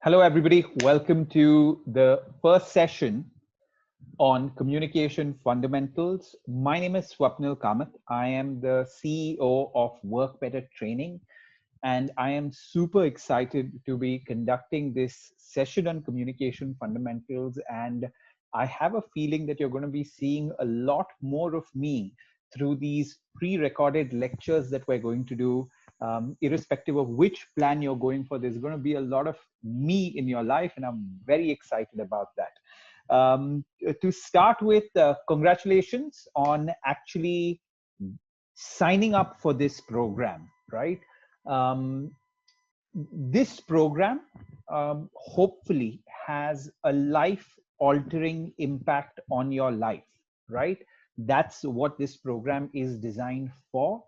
Hello, everybody. Welcome to the first session on communication fundamentals. My name is Swapnil Kamat. I am the CEO of Work Better Training, and I am super excited to be conducting this session on communication fundamentals. And I have a feeling that you're going to be seeing a lot more of me through these pre-recorded lectures that we're going to do. Irrespective of which plan you're going for, there's going to be a lot of me in your life, and I'm very excited about that. To start with, congratulations on actually signing up for this program, right? Um, this program hopefully has a life-altering impact on your life, right? That's what this program is designed for.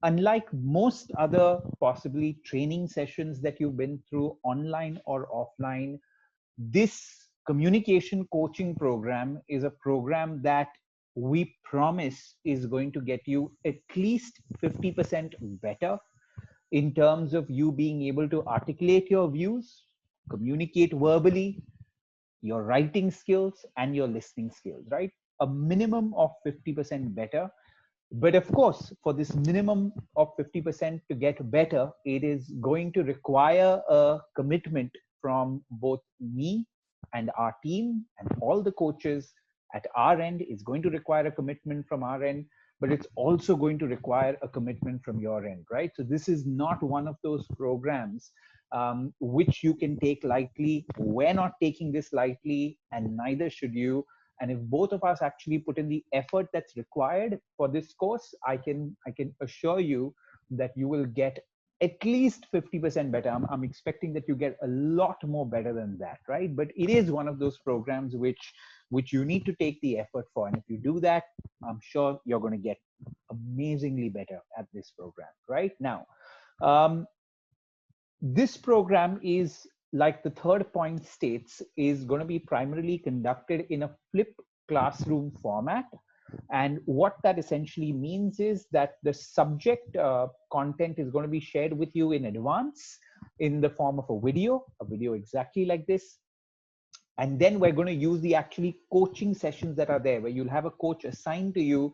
Unlike most other possibly training sessions that you've been through online or offline, this communication coaching program is a program that we promise is going to get you at least 50% better in terms of you being able to articulate your views, communicate verbally, your writing skills, and your listening skills, right? A minimum of 50% better. But of course, for this minimum of 50% to get better, it is going to require a commitment from both me and our team and all the coaches at our end. It's going to require a commitment from our end, but it's also going to require a commitment from your end, right? So this is not one of those programs which you can take lightly. We're not taking this lightly, and neither should you. And if both of us actually put in the effort that's required for this course, I can assure you that you will get at least 50% better. I'm expecting that you get a lot more better than that, right? But it is one of those programs which you need to take the effort for. And if you do that, I'm sure you're going to get amazingly better at this program, right? Now, this program is, like the third point states, is going to be primarily conducted in a flipped classroom format. And what that essentially means is that the subject content is going to be shared with you in advance in the form of a video exactly like this. And then we're going to use the actually coaching sessions that are there, where you'll have a coach assigned to you,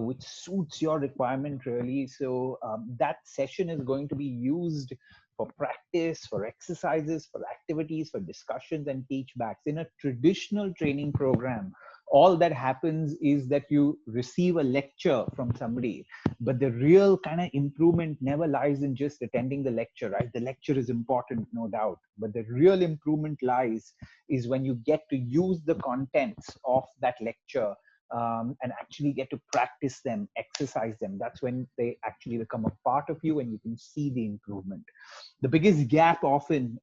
which suits your requirement really. So that session is going to be used for practice, for exercises, for activities, for discussions and teach backs. In a traditional training program, all that happens is that you receive a lecture from somebody, but the real kind of improvement never lies in just attending the lecture, right? The lecture is important, no doubt, but the real improvement lies is when you get to use the contents of that lecture and actually get to practice them, exercise them. That's when they actually become a part of you and you can see the improvement. The biggest gap often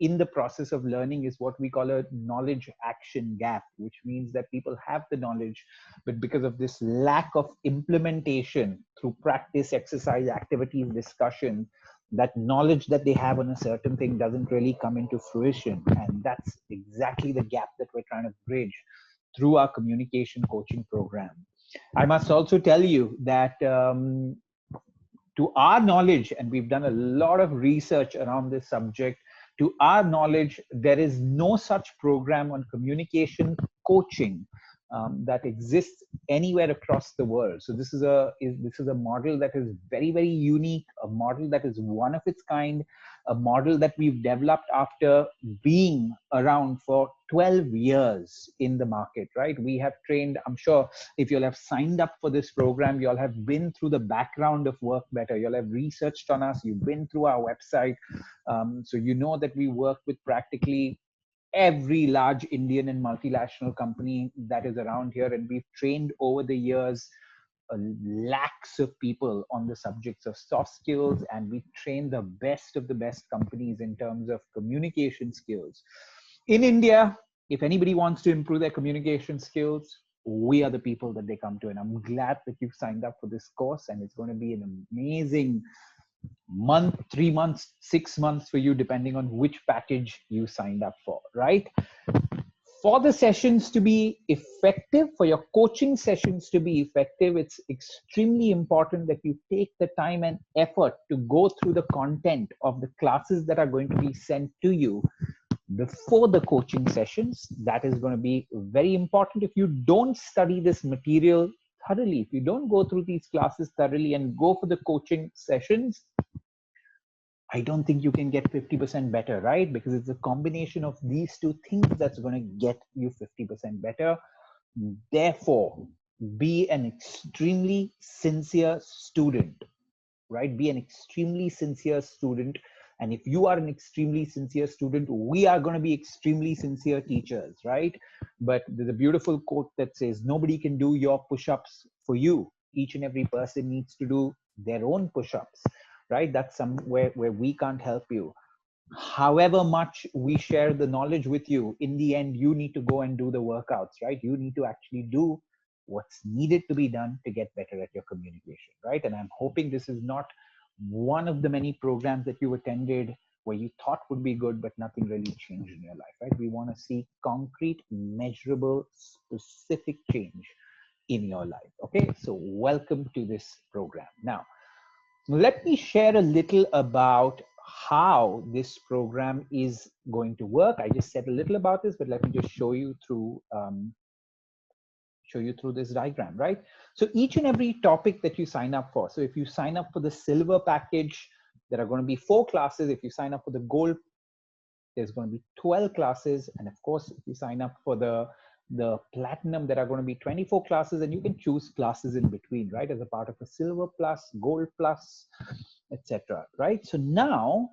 in the process of learning is what we call a knowledge action gap, which means that people have the knowledge, but because of this lack of implementation through practice, exercise, activities, discussion, that knowledge that they have on a certain thing doesn't really come into fruition. And that's exactly the gap that we're trying to bridge through our communication coaching program. I must also tell you that to our knowledge, and we've done a lot of research around this subject, to our knowledge, there is no such program on communication coaching that exists anywhere across the world. So this is a model that is very, very unique, a model that is one of its kind, a model that we've developed after being around for 12 years in the market, right? We have trained, I'm sure if you'll have signed up for this program, you'll have been through the background of Work Better. You'll have researched on us. You've been through our website. So you know that we work with practically every large Indian and multinational company that is around here. And we've trained over the years lakhs of people on the subjects of soft skills, and we train the best of the best companies in terms of communication skills. In India, if anybody wants to improve their communication skills, we are the people that they come to. And I'm glad that you've signed up for this course, and it's going to be an amazing month, 3 months, 6 months for you, depending on which package you signed up for, right? For the sessions to be effective, for your coaching sessions to be effective, it's extremely important that you take the time and effort to go through the content of the classes that are going to be sent to you before the coaching sessions. That is going to be very important. If you don't study this material thoroughly, if you don't go through these classes thoroughly and go for the coaching sessions, I don't think you can get 50% better, right? Because it's a combination of these two things that's going to get you 50% better. Therefore, be an extremely sincere student, right? Be an extremely sincere student. And if you are an extremely sincere student, we are going to be extremely sincere teachers, right? But there's a beautiful quote that says, nobody can do your push-ups for you. Each and every person needs to do their own push-ups, right? That's somewhere where we can't help you. However much we share the knowledge with you, in the end, you need to go and do the workouts, right? You need to actually do what's needed to be done to get better at your communication, right? And I'm hoping this is not one of the many programs that you attended where you thought would be good, but nothing really changed in your life, right? We want to see concrete, measurable, specific change in your life. Okay, so welcome to this program. Now, let me share a little about how this program is going to work. I just said a little about this, but let me just show you through this diagram, right? So each and every topic that you sign up for. So if you sign up for the silver package, there are going to be 4 classes. If you sign up for the gold, there's going to be 12 classes. And of course, if you sign up for the platinum, there are going to be 24 classes, and you can choose classes in between, right? As a part of a silver plus, gold plus, etc. Right? So now,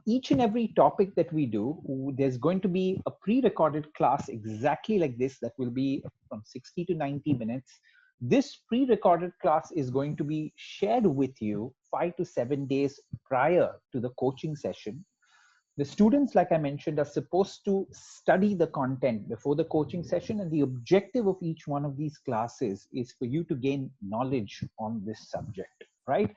each and every topic that we do, there's going to be a pre-recorded class exactly like this that will be from 60 to 90 minutes. This pre-recorded class is going to be shared with you 5 to 7 days prior to the coaching session. The students, like I mentioned, are supposed to study the content before the coaching session, and the objective of each one of these classes is for you to gain knowledge on this subject, right?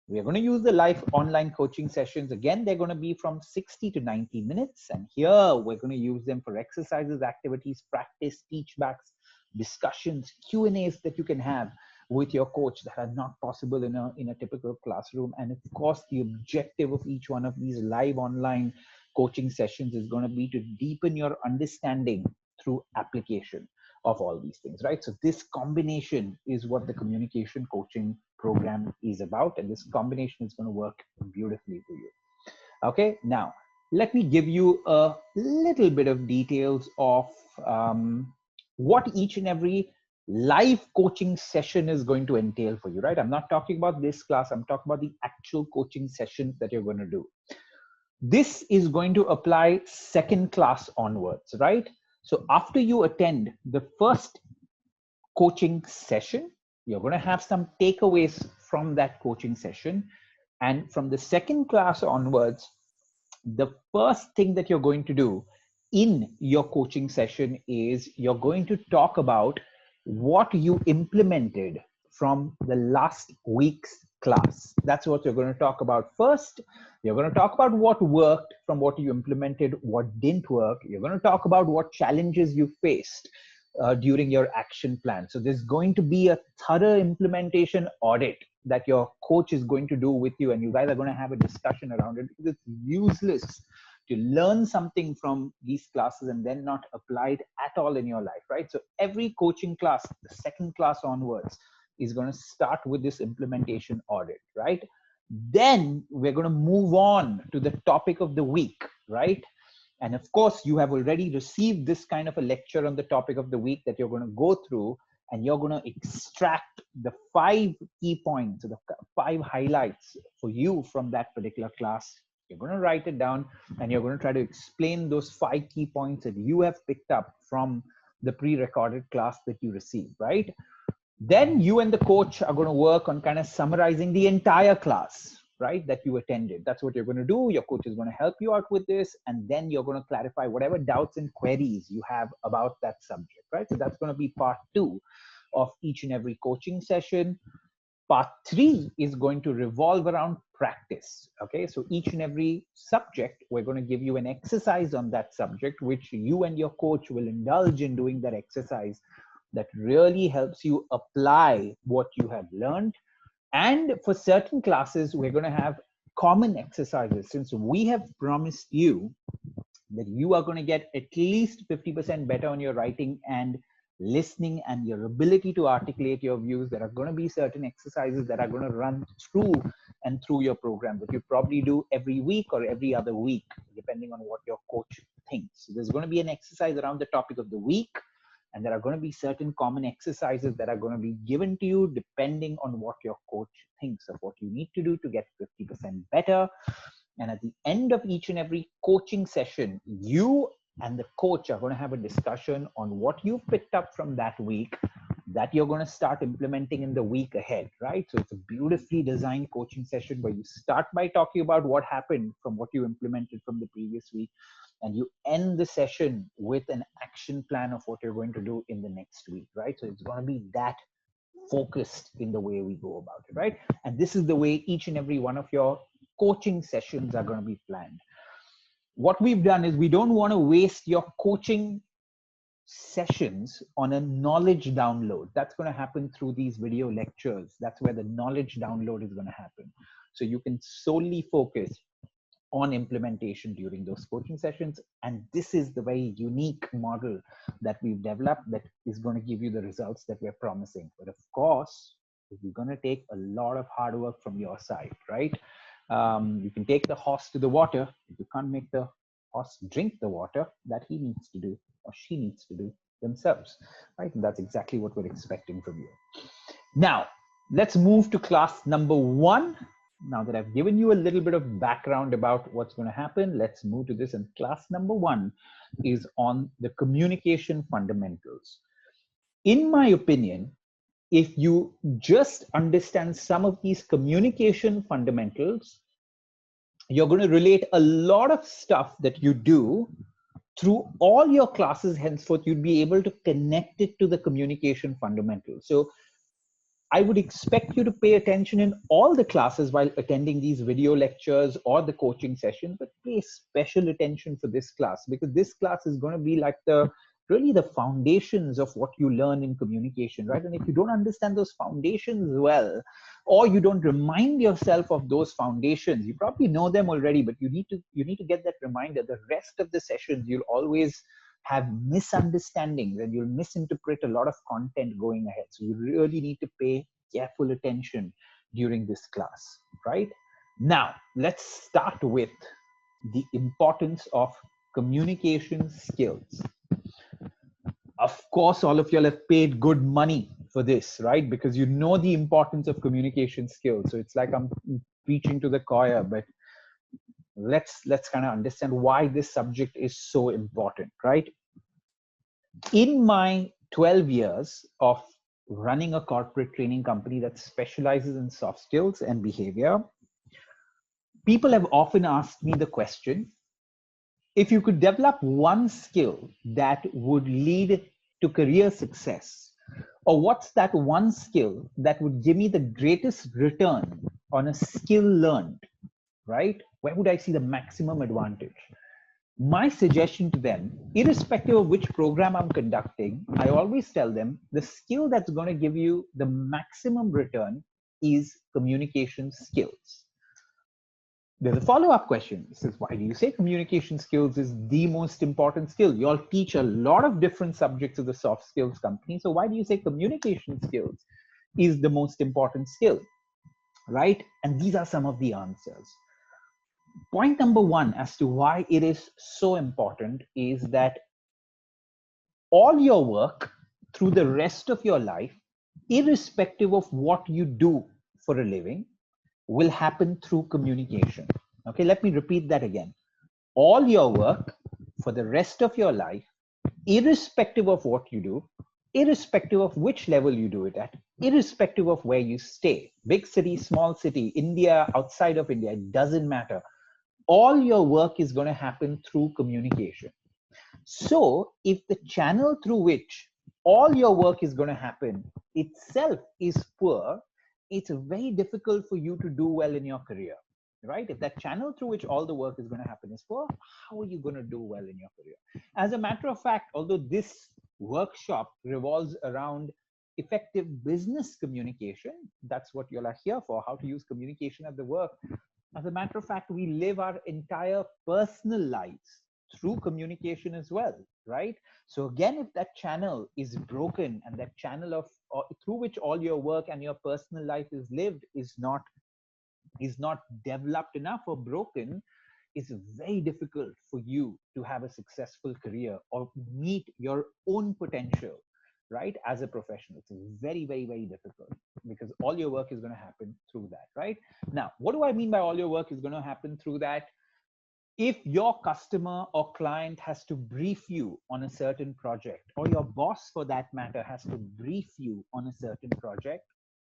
We're going to use the live online coaching sessions. Again, they're going to be from 60 to 90 minutes. And here we're going to use them for exercises, activities, practice, teach backs, discussions, Q&As that you can have with your coach that are not possible in a typical classroom. And of course, the objective of each one of these live online coaching sessions is going to be to deepen your understanding through application of all these things, right? So this combination is what the communication coaching program is about, and this combination is going to work beautifully for you. Okay, now let me give you a little bit of details of what each and every live coaching session is going to entail for you, right? I'm not talking about this class, I'm talking about the actual coaching sessions that you're going to do. This is going to apply second class onwards, right? So after you attend the first coaching session, you're going to have some takeaways from that coaching session. And from the second class onwards, the first thing that you're going to do in your coaching session is you're going to talk about what you implemented from the last week's class. That's what you're going to talk about first. You're going to talk about what worked from what you implemented, what didn't work. You're going to talk about what challenges you faced during your action plan. So there's going to be a thorough implementation audit that your coach is going to do with you, and you guys are going to have a discussion around it, because it's useless to learn something from these classes and then not apply it at all in your life, right? So every coaching class, the second class onwards, is going to start with this implementation audit, right? Then we're going to move on to the topic of the week, right? And of course, you have already received this kind of a lecture on the topic of the week that you're going to go through, and you're going to extract the 5 key points, the 5 highlights for you from that particular class. You're going to write it down, and you're going to try to explain those 5 key points that you have picked up from the pre-recorded class that you received, right? Then you and the coach are going to work on kind of summarizing the entire class, right, that you attended. That's what you're going to do. Your coach is going to help you out with this, and then you're going to clarify whatever doubts and queries you have about that subject, right? So that's going to be part 2 of each and every coaching session. Part 3 is going to revolve around practice. Okay, so each and every subject, we're going to give you an exercise on that subject, which you and your coach will indulge in doing that exercise that really helps you apply what you have learned. And for certain classes, we're going to have common exercises. Since we have promised you that you are going to get at least 50% better on your writing and listening and your ability to articulate your views, there are going to be certain exercises that are going to run through and through your program that you probably do every week or every other week, depending on what your coach thinks. So there's going to be an exercise around the topic of the week, and there are going to be certain common exercises that are going to be given to you depending on what your coach thinks of what you need to do to get 50% better. And at the end of each and every coaching session, you and the coach are going to have a discussion on what you picked up from that week that you're going to start implementing in the week ahead, right? So it's a beautifully designed coaching session where you start by talking about what happened from what you implemented from the previous week, and you end the session with an action plan of what you're going to do in the next week, right? So it's going to be that focused in the way we go about it, right? And this is the way each and every one of your coaching sessions are going to be planned. What we've done is we don't want to waste your coaching sessions on a knowledge download. That's going to happen through these video lectures. That's where the knowledge download is going to happen. So you can solely focus on implementation during those coaching sessions. And this is the very unique model that we've developed that is going to give you the results that we're promising. But of course, you're going to take a lot of hard work from your side, right? You can take the horse to the water. You can't make the horse drink the water that he needs to do or she needs to do themselves, right? And that's exactly what we're expecting from you. Now, let's move to class number 1. Now that I've given you a little bit of background about what's going to happen, let's move to this. And class number 1 is on the communication fundamentals. In my opinion, if you just understand some of these communication fundamentals, you're going to relate a lot of stuff that you do through all your classes. Henceforth, you'd be able to connect it to the communication fundamentals. So I would expect you to pay attention in all the classes while attending these video lectures or the coaching session, but pay special attention for this class, because this class is going to be like really the foundations of what you learn in communication, right? And if you don't understand those foundations well, or you don't remind yourself of those foundations, you probably know them already, but you need to get that reminder. The rest of the sessions, you'll always have misunderstandings and you'll misinterpret a lot of content going ahead. So you really need to pay careful attention during this class, right? Now, let's start with the importance of communication skills. Of course, all of y'all have paid good money for this, right? Because you know the importance of communication skills. So it's like I'm preaching to the choir, but let's kind of understand why this subject is so important, right? In my 12 years of running a corporate training company that specializes in soft skills and behavior, people have often asked me the question, if you could develop one skill that would lead to career success, or what's that one skill that would give me the greatest return on a skill learned, right? Where would I see the maximum advantage? My suggestion to them, irrespective of which program I'm conducting, I always tell them the skill that's going to give you the maximum return is communication skills. There's a follow-up question. It says, why do you say communication skills is the most important skill? You all teach a lot of different subjects of the soft skills company. So why do you say communication skills is the most important skill, right? And these are some of the answers. Point number 1 as to why it is so important is that all your work through the rest of your life, irrespective of what you do for a living, will happen through communication. Okay, let me repeat that again. All your work for the rest of your life, irrespective of what you do, irrespective of which level you do it at, irrespective of where you stay, big city, small city, India, outside of India, it doesn't matter. All your work is going to happen through communication. So if the channel through which all your work is going to happen itself is poor, it's very difficult for you to do well in your career, right? If that channel through which all the work is going to happen is poor, how are you going to do well in your career? As a matter of fact, although this workshop revolves around effective business communication, that's what you'll are here for, how to use communication at the work. As a matter of fact, we live our entire personal lives through communication as well, right? So again, if that channel is broken and that channel of through which all your work and your personal life is lived is not developed enough or broken, it's very difficult for you to have a successful career or meet your own potential, right? As a professional, it's very, very, very difficult because all your work is going to happen through that, right? Now, what do I mean by all your work is going to happen through that? If your customer or client has to brief you on a certain project, or your boss for that matter has to brief you on a certain project,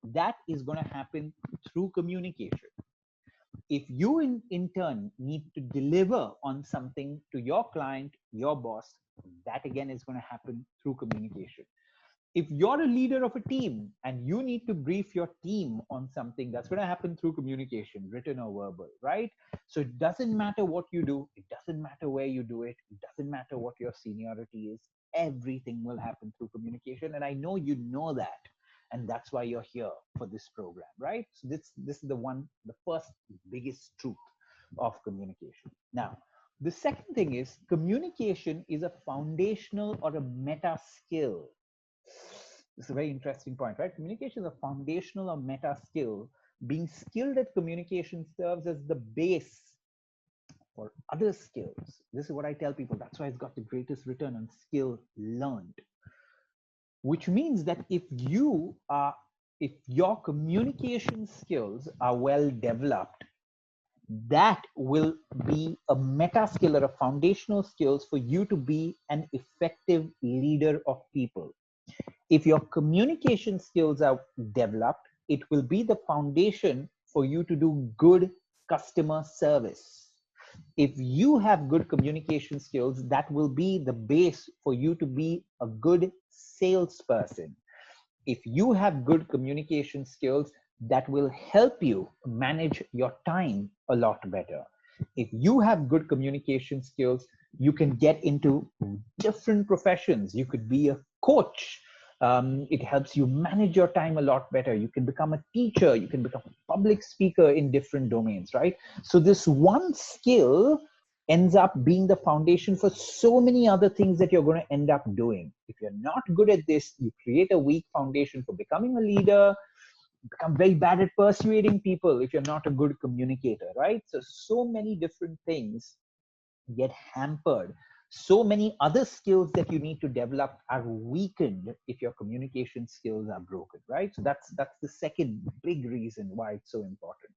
that is going to happen through communication. If you in turn need to deliver on something to your client, your boss, that again is going to happen through communication. If you're a leader of a team and you need to brief your team on something, that's going to happen through communication, written or verbal, right? So it doesn't matter what you do, it doesn't matter where you do it, it doesn't matter what your seniority is, everything will happen through communication. And I know you know that, and that's why you're here for this program, right? So this is the first biggest truth of communication. Now, the second thing is communication is a foundational or a meta skill. This is a very interesting point, right? Communication is a foundational or meta skill. Being skilled at communication serves as the base for other skills. This is what I tell people. That's why it's got the greatest return on skill learned. Which means that if your communication skills are well developed, that will be a meta skill or a foundational skills for you to be an effective leader of people. If your communication skills are developed, it will be the foundation for you to do good customer service. If you have good communication skills, that will be the base for you to be a good salesperson. If you have good communication skills, that will help you manage your time a lot better. If you have good communication skills, you can get into different professions. You could be a coach. It helps you manage your time a lot better. You can become a teacher. You can become a public speaker in different domains, right? So this one skill ends up being the foundation for so many other things that you're going to end up doing. If you're not good at this, you create a weak foundation for becoming a leader, become very bad at persuading people if you're not a good communicator, right? So many different things get hampered. So many other skills that you need to develop are weakened if your communication skills are broken, right? So that's the second big reason why it's so important.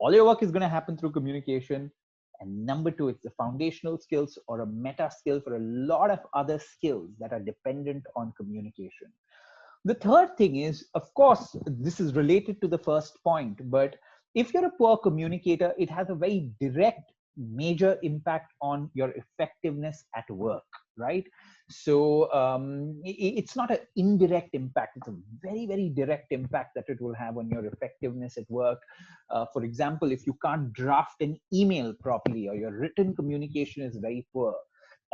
All your work is going to happen through communication. And number two, it's the foundational skills or a meta skill for a lot of other skills that are dependent on communication. The third thing is, of course, this is related to the first point, but if you're a poor communicator, it has a very direct, major impact on your effectiveness at work, right? So it's not an indirect impact. It's a very, very direct impact that it will have on your effectiveness at work. For example, if you can't draft an email properly or your written communication is very poor,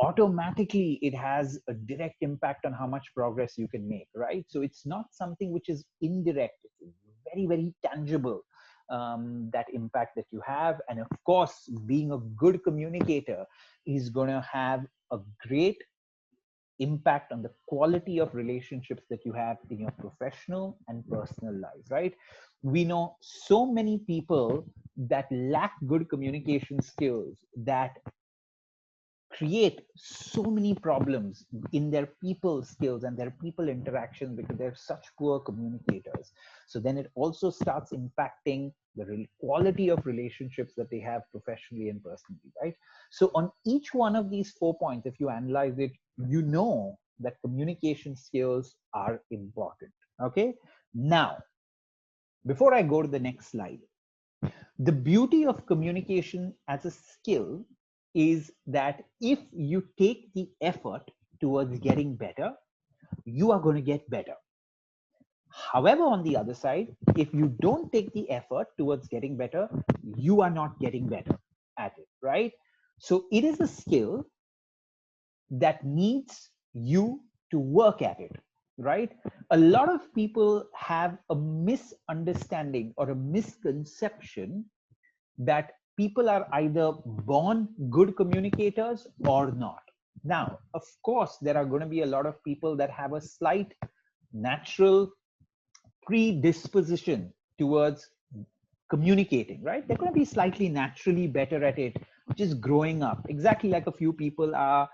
automatically it has a direct impact on how much progress you can make, right? So it's not something which is indirect. It's very, very tangible, that impact that you have. And of course, being a good communicator is going to have a great impact on the quality of relationships that you have in your professional and personal lives, right? We know so many people that lack good communication skills that create so many problems in their people skills and their people interactions because they're such poor communicators. So then it also starts impacting the quality of relationships that they have professionally and personally, right? So on each one of these 4 points, if you analyze it, you know that communication skills are important. Okay. Now, before I go to the next slide, the beauty of communication as a skill is that if you take the effort towards getting better, you are going to get better. However, on the other side, if you don't take the effort towards getting better, you are not getting better at it, right? So it is a skill that needs you to work at it, right? A lot of people have a misunderstanding or a misconception that people are either born good communicators or not. Now, of course, there are going to be a lot of people that have a slight natural predisposition towards communicating, right? They're going to be slightly naturally better at it just growing up. Exactly like a few people are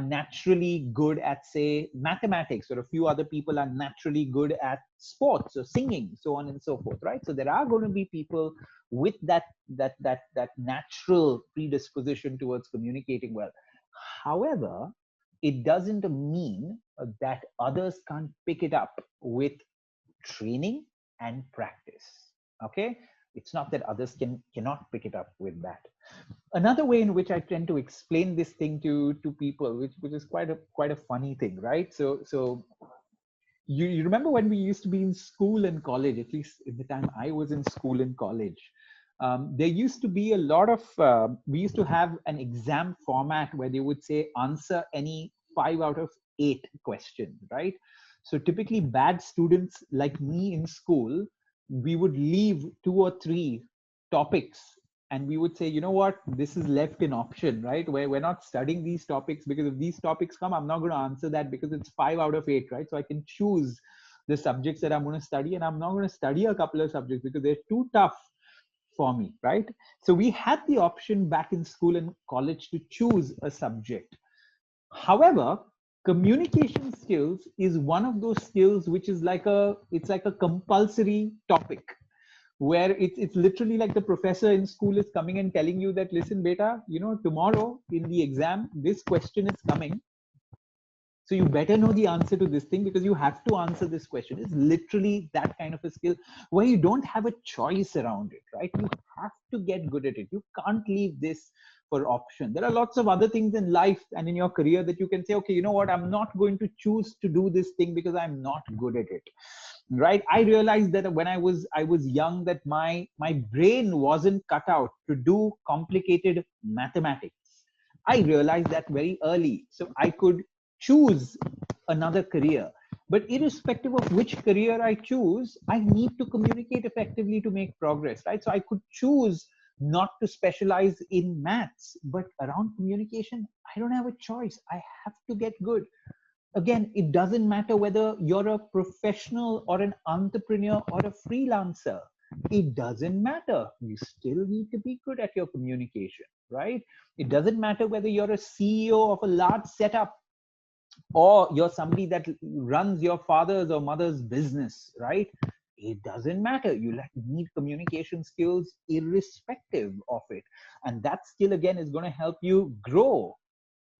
naturally good at, say, mathematics, or a few other people are naturally good at sports or singing, so on and so forth, right? So there are going to be people with that natural predisposition towards communicating well. However, it doesn't mean that others can't pick it up with training and practice. Okay, it's not that others cannot pick it up with that. Another way in which I tend to explain this thing to people, which is quite a funny thing, right? So you remember when we used to be in school and college, at least in the time I was in school and college, there used to be a lot of we used to have an exam format where they would say answer any 5 out of 8 questions, right? So typically bad students like me in school, we would leave 2 or 3 topics, and we would say, you know what, this is left in option, right? Where we're not studying these topics, because if these topics come, I'm not going to answer that because it's 5 out of 8, right? So I can choose the subjects that I'm going to study, and I'm not going to study a couple of subjects because they're too tough for me, right? So we had the option back in school and college to choose a subject. However, communication skills is one of those skills which is it's like a compulsory topic, where it's literally like the professor in school is coming and telling you that, listen beta, tomorrow in the exam this question is coming, so you better know the answer to this thing because you have to answer this question. It's literally that kind of a skill where you don't have a choice around it, right? You have to get good at it. You can't leave this for option. There are lots of other things in life and in your career that you can say, okay, you know what, I'm not going to choose to do this thing because I'm not good at it, right? I realized that when I was young, that my brain wasn't cut out to do complicated mathematics. I realized that very early, so I could choose another career. But irrespective of which career I choose, I need to communicate effectively to make progress, right? So I could choose not to specialize in maths, but around communication, I don't have a choice. I have to get good. Again, it doesn't matter whether you're a professional or an entrepreneur or a freelancer. It doesn't matter. You still need to be good at your communication, right? It doesn't matter whether you're a CEO of a large setup or you're somebody that runs your father's or mother's business, right? It doesn't matter. You need communication skills irrespective of it. And that skill, again, is going to help you grow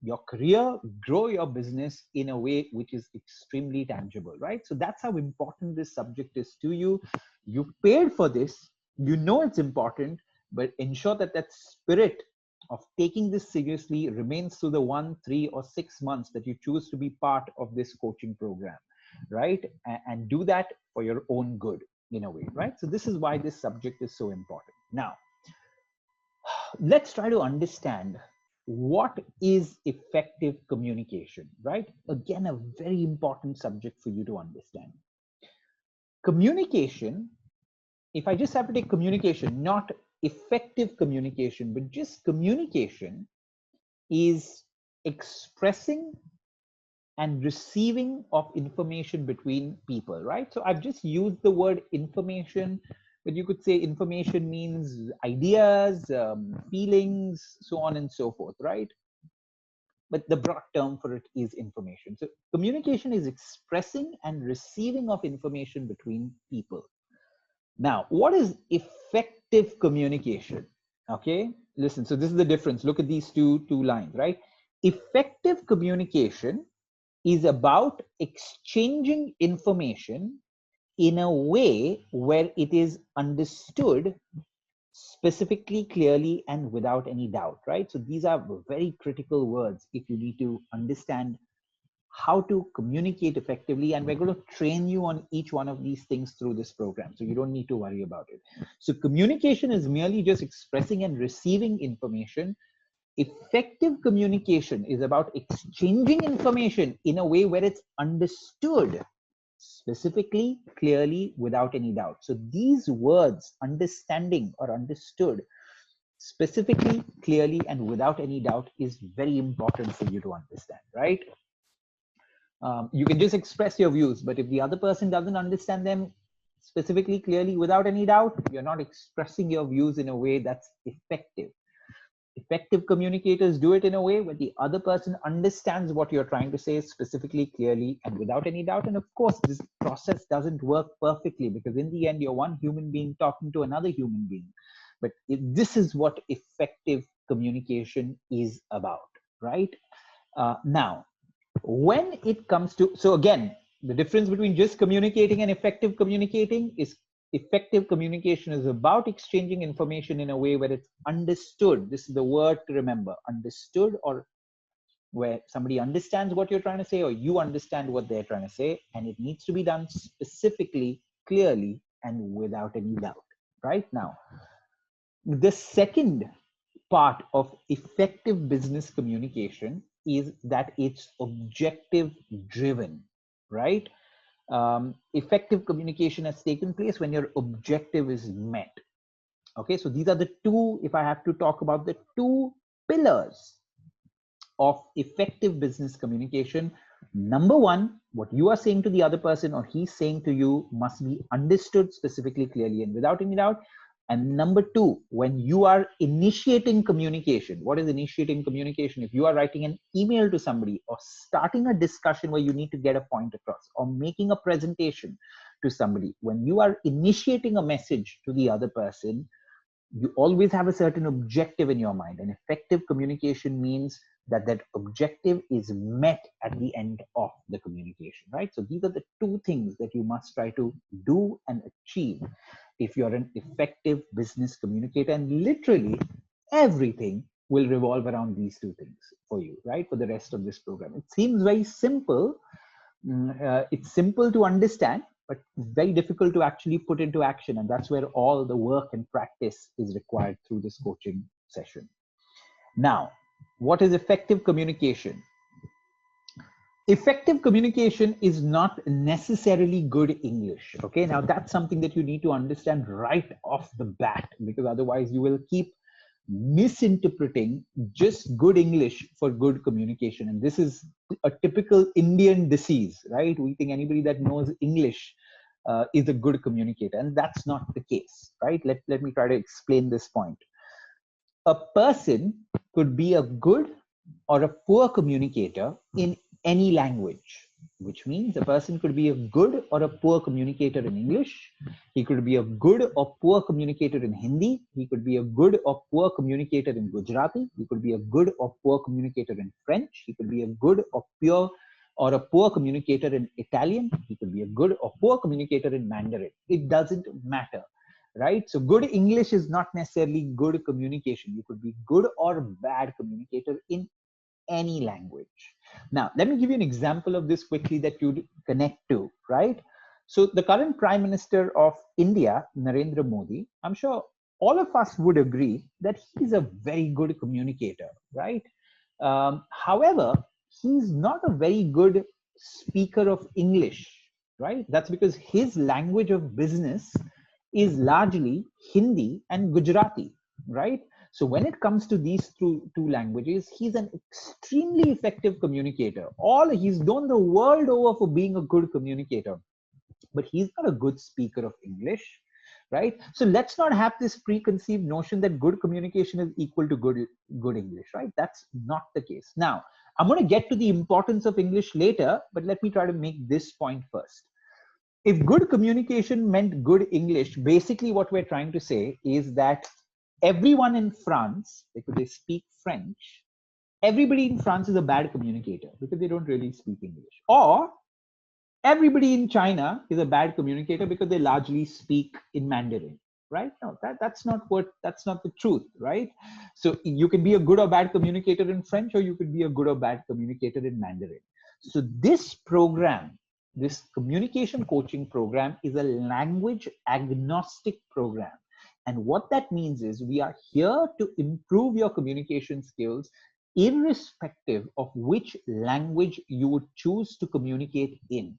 your career, grow your business in a way which is extremely tangible, right? So that's how important this subject is to you. You paid for this, you know it's important, but ensure that that spirit of taking this seriously remains through the 1, 3, or 6 months that you choose to be part of this coaching program, right? And do that for your own good in a way, right? So this is why this subject is so important. Now, let's try to understand what is effective communication, right? Again, a very important subject for you to understand. Communication, if I just have to take communication, not effective communication, but just communication, is expressing and receiving of information between people, right? So I've just used the word information, but you could say information means ideas, feelings, so on and so forth, right? But the broad term for it is information. So communication is expressing and receiving of information between people. Now, what is effective communication? Okay, listen, so this is the difference. Look at these two lines, right? Effective communication is about exchanging information in a way where it is understood specifically, clearly, and without any doubt, right? So these are very critical words if you need to understand how to communicate effectively, and we're going to train you on each one of these things through this program, so you don't need to worry about it. So communication is merely just expressing and receiving information. Effective communication is about exchanging information in a way where it's understood specifically, clearly, without any doubt. So these words, understanding or understood, specifically, clearly, and without any doubt, is very important for you to understand, right? You can just express your views, but if the other person doesn't understand them specifically, clearly, without any doubt, you're not expressing your views in a way that's effective. Effective communicators do it in a way where the other person understands what you're trying to say specifically, clearly, and without any doubt. And of course, this process doesn't work perfectly, because in the end, you're one human being talking to another human being. But this is what effective communication is about, right? Now, when it comes to, so again, the difference between just communicating and effective communicating is, effective communication is about exchanging information in a way where it's understood. This is the word to remember, understood, or where somebody understands what you're trying to say, or you understand what they're trying to say, and it needs to be done specifically, clearly, and without any doubt. Right? Now, the second part of effective business communication is that it's objective driven, right? Effective communication has taken place when your objective is met. Okay, so these are the two, if I have to talk about the two pillars of effective business communication. Number one, what you are saying to the other person or he's saying to you must be understood specifically, clearly, and without any doubt. And number two, when you are initiating communication, what is initiating communication? If you are writing an email to somebody, or starting a discussion where you need to get a point across, or making a presentation to somebody, when you are initiating a message to the other person, you always have a certain objective in your mind. And effective communication means that that objective is met at the end of the communication, right? So these are the two things that you must try to do and achieve if you're an effective business communicator. And literally everything will revolve around these two things for you, right? For the rest of this program. It seems very simple. It's simple to understand, but very difficult to actually put into action. And that's where all the work and practice is required through this coaching session. Now, what is effective communication? Effective communication is not necessarily good English. Okay, now that's something that you need to understand right off the bat, because otherwise you will keep misinterpreting just good English for good communication. And this is a typical Indian disease, right? We think anybody that knows English is a good communicator, and that's not the case, right? Let me try to explain this point. A person could be a good or a poor communicator in any language, which means a person could be a good or a poor communicator in English. He could be a good or poor communicator in Hindi. He could be a good or poor communicator in Gujarati. He could be a good or poor communicator in French. He could be a good or pure or a poor communicator in Italian. He could be a good or poor communicator in Mandarin. It doesn't matter, right? So good English is not necessarily good communication. You could be good or bad communicator in any language. Now, let me give you an example of this quickly that you'd connect to, right? So the current Prime Minister of India, Narendra Modi, I'm sure all of us would agree that he's a very good communicator, right? However, he's not a very good speaker of English, right? That's because his language of business is largely Hindi and Gujarati, right? So when it comes to these two languages, he's an extremely effective communicator. He's known the world over for being a good communicator, but he's not a good speaker of English, right? So let's not have this preconceived notion that good communication is equal to good English, right? That's not the case. Now, I'm going to get to the importance of English later, but let me try to make this point first. If good communication meant good English, basically what we're trying to say is that everyone in France, because they speak French, everybody in France is a bad communicator because they don't really speak English. Or everybody in China is a bad communicator because they largely speak in Mandarin, right? No, that's not the truth, right? So you can be a good or bad communicator in French, or you could be a good or bad communicator in Mandarin. So this program, this communication coaching program, is a language agnostic program. And what that means is we are here to improve your communication skills irrespective of which language you would choose to communicate in.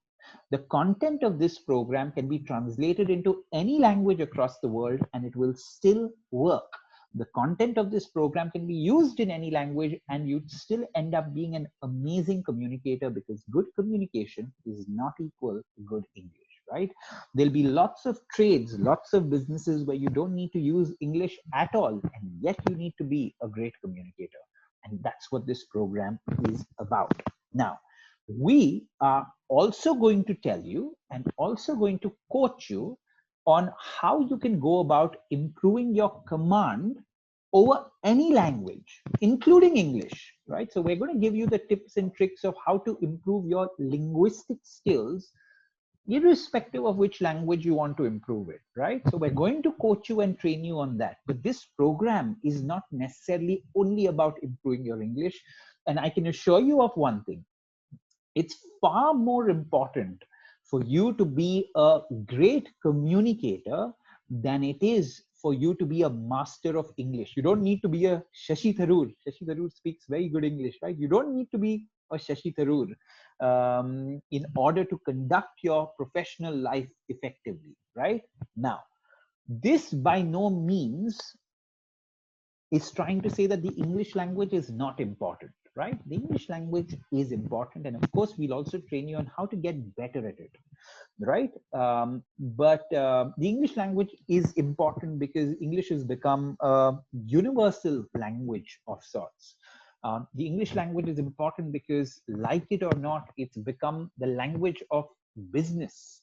The content of this program can be translated into any language across the world and it will still work. The content of this program can be used in any language and you'd still end up being an amazing communicator, because good communication is not equal to good English, right? There'll be lots of trades, lots of businesses where you don't need to use English at all, and yet you need to be a great communicator. And that's what this program is about. Now, we are also going to tell you and also going to coach you on how you can go about improving your command over any language, including English, right? So we're going to give you the tips and tricks of how to improve your linguistic skills irrespective of which language you want to improve it, right? So we're going to coach you and train you on that. But this program is not necessarily only about improving your English. And I can assure you of one thing. It's far more important for you to be a great communicator than it is for you to be a master of English. You don't need to be a Shashi Tharoor. Shashi Tharoor speaks very good English, right? You don't need to be a Shashi Tharoor in order to conduct your professional life effectively, right? Now, this by no means is trying to say that the English language is not important, right? The English language is important. And of course, we'll also train you on how to get better at it, right? But the English language is important because English has become a universal language of sorts. The English language is important because, like it or not, it's become the language of business.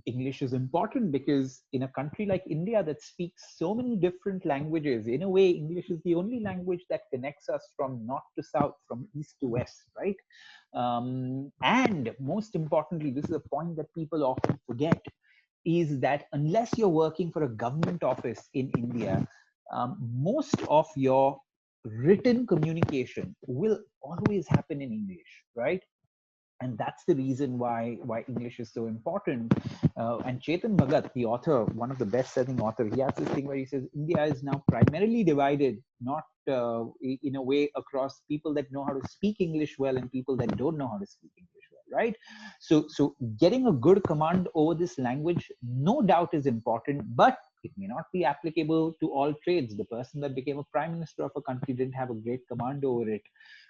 English is important because in a country like India that speaks so many different languages, in a way, English is the only language that connects us from north to south, from east to west, right? And most importantly, this is a point that people often forget, is that unless you're working for a government office in India, most of your written communication will always happen in English, right? And that's the reason why English is so important. And Chetan Bhagat, the author, one of the best-selling author, he has this thing where he says India is now primarily divided, not in a way, across people that know how to speak English well and people that don't know how to speak English well, right? So getting a good command over this language, no doubt, is important, but it may not be applicable to all trades. The person that became a prime minister of a country didn't have a great command over it,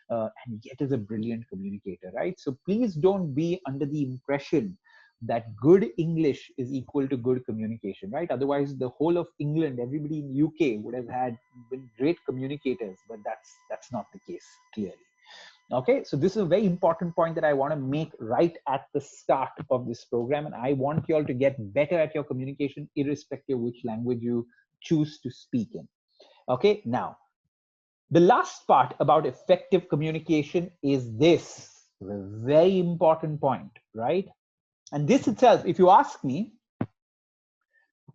and yet is a brilliant communicator, right? So please don't be under the impression that good English is equal to good communication, right? Otherwise, the whole of England, everybody in UK would have been great communicators, but that's not the case, clearly. Okay, so this is a very important point that I want to make right at the start of this program, and I want you all to get better at your communication irrespective of which language you choose to speak in. Okay, now, the last part about effective communication is this, a very important point, right? And this itself, if you ask me,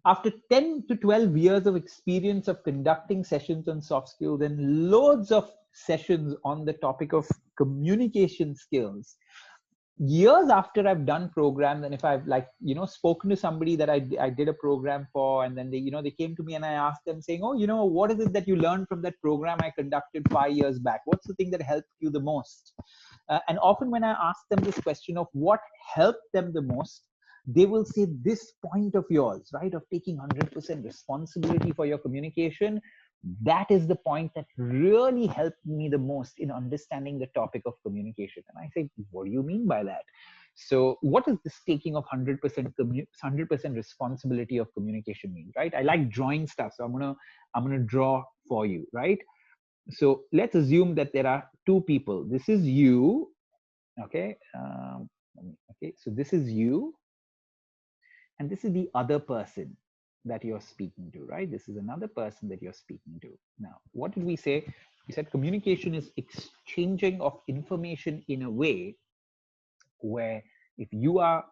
after 10 to 12 years of experience of conducting sessions on soft skills and loads of sessions on the topic of communication skills, years after I've done programs, and if I've, like, spoken to somebody that I did a program for, and then they came to me and I asked them saying, oh, what is it that you learned from that program I conducted 5 years back? What's the thing that helped you the most? And often when I ask them this question of what helped them the most, they will say this point of yours, right, of taking 100% responsibility for your communication. That is the point that really helped me the most in understanding the topic of communication. And I say, what do you mean by that? So what is this taking of 100% responsibility of communication mean, right? I like drawing stuff, so I'm gonna draw for you, right? So let's assume that there are two people. This is you, okay? Okay, so this is you, and this is the other person that you're speaking to, right? This is another person that you're speaking to. Now, what did we say? We said communication is exchanging of information in a way where if you are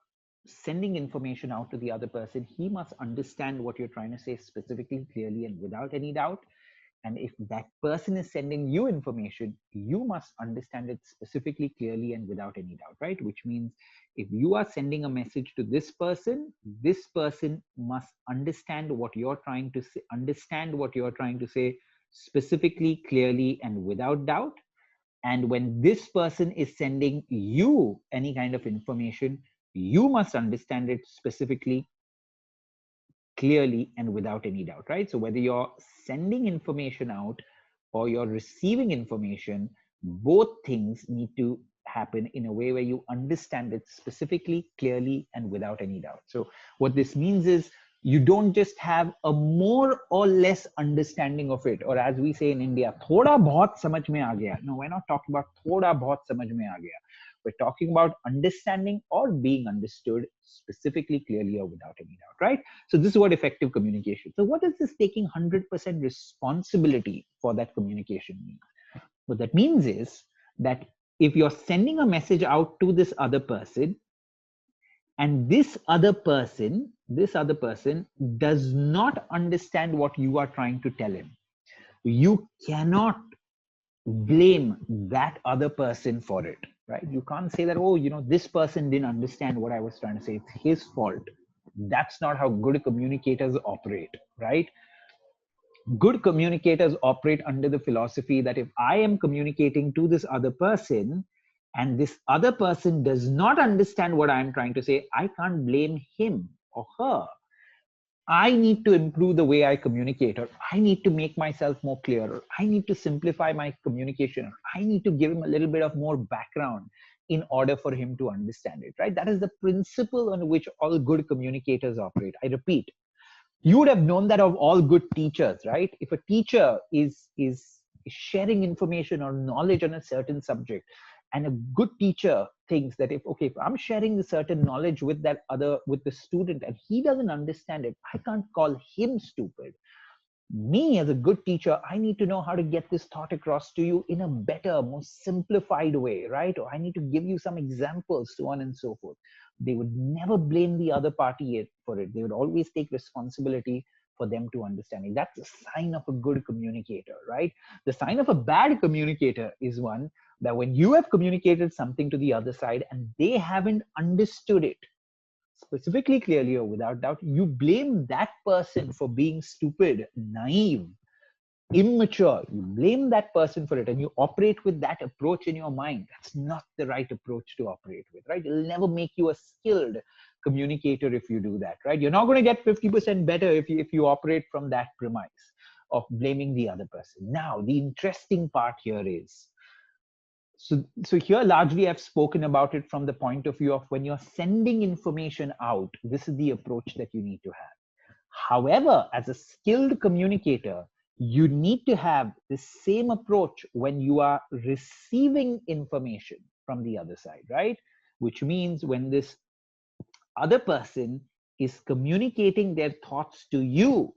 sending information out to the other person, he must understand what you're trying to say specifically, clearly, and without any doubt. And if that person is sending you information, you must understand it specifically, clearly, and without any doubt, right? Which means if you are sending a message to this person must understand what you're trying to say, specifically, clearly, and without doubt. And when this person is sending you any kind of information, you must understand it specifically, clearly, and without any doubt, right? So whether you're sending information out or you're receiving information, both things need to happen in a way where you understand it specifically, clearly, and without any doubt. So what this means is you don't just have a more or less understanding of it, or as we say in India, thoda bahut samajh mein aa gaya. No, we're not talking about thoda bahut samajh mein aa gaya. We're talking about understanding or being understood specifically, clearly, or without any doubt, right? So this is what effective communication. So what does this taking 100% responsibility for that communication mean? What that means is that if you're sending a message out to this other person, and this other person does not understand what you are trying to tell him, you cannot blame that other person for it, right? You can't say that, oh, this person didn't understand what I was trying to say, it's his fault. That's not how good communicators operate, right? Good communicators operate under the philosophy that if I am communicating to this other person and this other person does not understand what I'm trying to say, I can't blame him or her. I need to improve the way I communicate, or I need to make myself more clear, or I need to simplify my communication, or I need to give him a little bit of more background in order for him to understand it, right? That is the principle on which all good communicators operate. I repeat, you would have known that of all good teachers, right? If a teacher is sharing information or knowledge on a certain subject, and a good teacher thinks that if I'm sharing the certain knowledge with the student and he doesn't understand it, I can't call him stupid. Me as a good teacher, I need to know how to get this thought across to you in a better, more simplified way, right? Or I need to give you some examples, so on and so forth. They would never blame the other party for it. They would always take responsibility for them to understand it. That's a sign of a good communicator, right? The sign of a bad communicator is one that when you have communicated something to the other side and they haven't understood it specifically, clearly, or without doubt, you blame that person for being stupid, naive, immature. You blame that person for it and you operate with that approach in your mind. That's not the right approach to operate with, right? It'll never make you a skilled communicator if you do that, right? You're not going to get 50% better if you operate from that premise of blaming the other person. Now, the interesting part here is, so here largely I've spoken about it from the point of view of when you're sending information out, this is the approach that you need to have. However, as a skilled communicator, you need to have the same approach when you are receiving information from the other side, right? Which means when this other person is communicating their thoughts to you,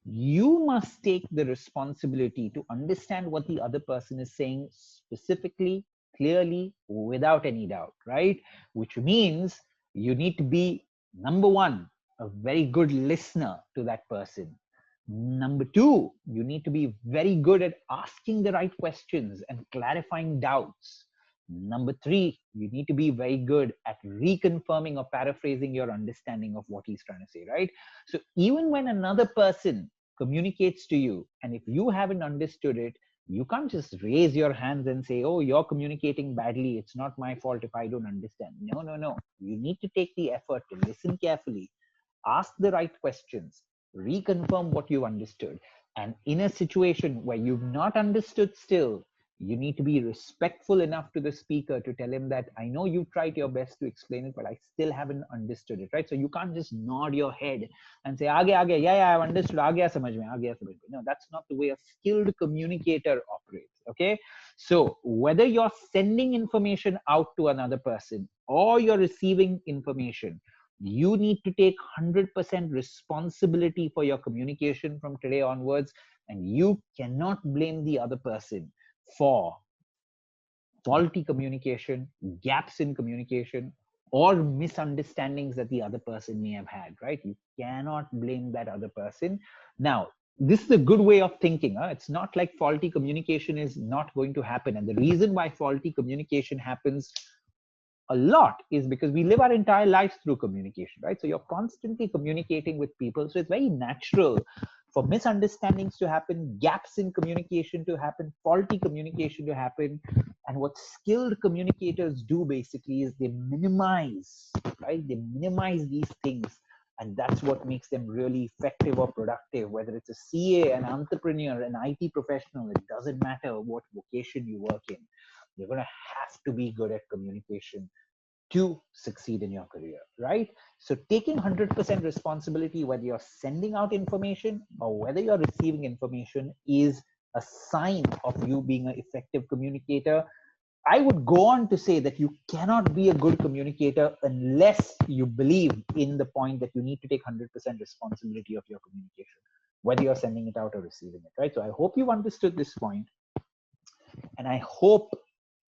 you must take the responsibility to understand what the other person is saying specifically, clearly, without any doubt, right? Which means you need to be, number one, a very good listener to that person. Number two, you need to be very good at asking the right questions and clarifying doubts. Number three, you need to be very good at reconfirming or paraphrasing your understanding of what he's trying to say, right? So even when another person communicates to you, and if you haven't understood it, you can't just raise your hands and say, oh, you're communicating badly, it's not my fault if I don't understand. No. You need to take the effort to listen carefully, ask the right questions, reconfirm what you understood. And in a situation where you've not understood still, you need to be respectful enough to the speaker to tell him that I know you tried your best to explain it, but I still haven't understood it, right? So you can't just nod your head and say, aage, yeah, I've understood, aa gaya samajh mein. No, that's not the way a skilled communicator operates, okay? So whether you're sending information out to another person or you're receiving information, you need to take 100% responsibility for your communication from today onwards, and you cannot blame the other person for faulty communication, gaps in communication, or misunderstandings that the other person may have had, right? You cannot blame that other person. Now, this is a good way of thinking. It's not like faulty communication is not going to happen. And the reason why faulty communication happens a lot is because we live our entire lives through communication, right? So you're constantly communicating with people. So it's very natural for misunderstandings to happen, gaps in communication to happen, faulty communication to happen. And what skilled communicators do basically is they minimize, right? They minimize these things. And that's what makes them really effective or productive, whether it's a CA, an entrepreneur, an IT professional, it doesn't matter what vocation you work in. You're going to have to be good at communication to succeed in your career, right? So taking 100% responsibility, whether you're sending out information or whether you're receiving information, is a sign of you being an effective communicator. I would go on to say that you cannot be a good communicator unless you believe in the point that you need to take 100% responsibility of your communication, whether you're sending it out or receiving it, right? So I hope you've understood this point, and I hope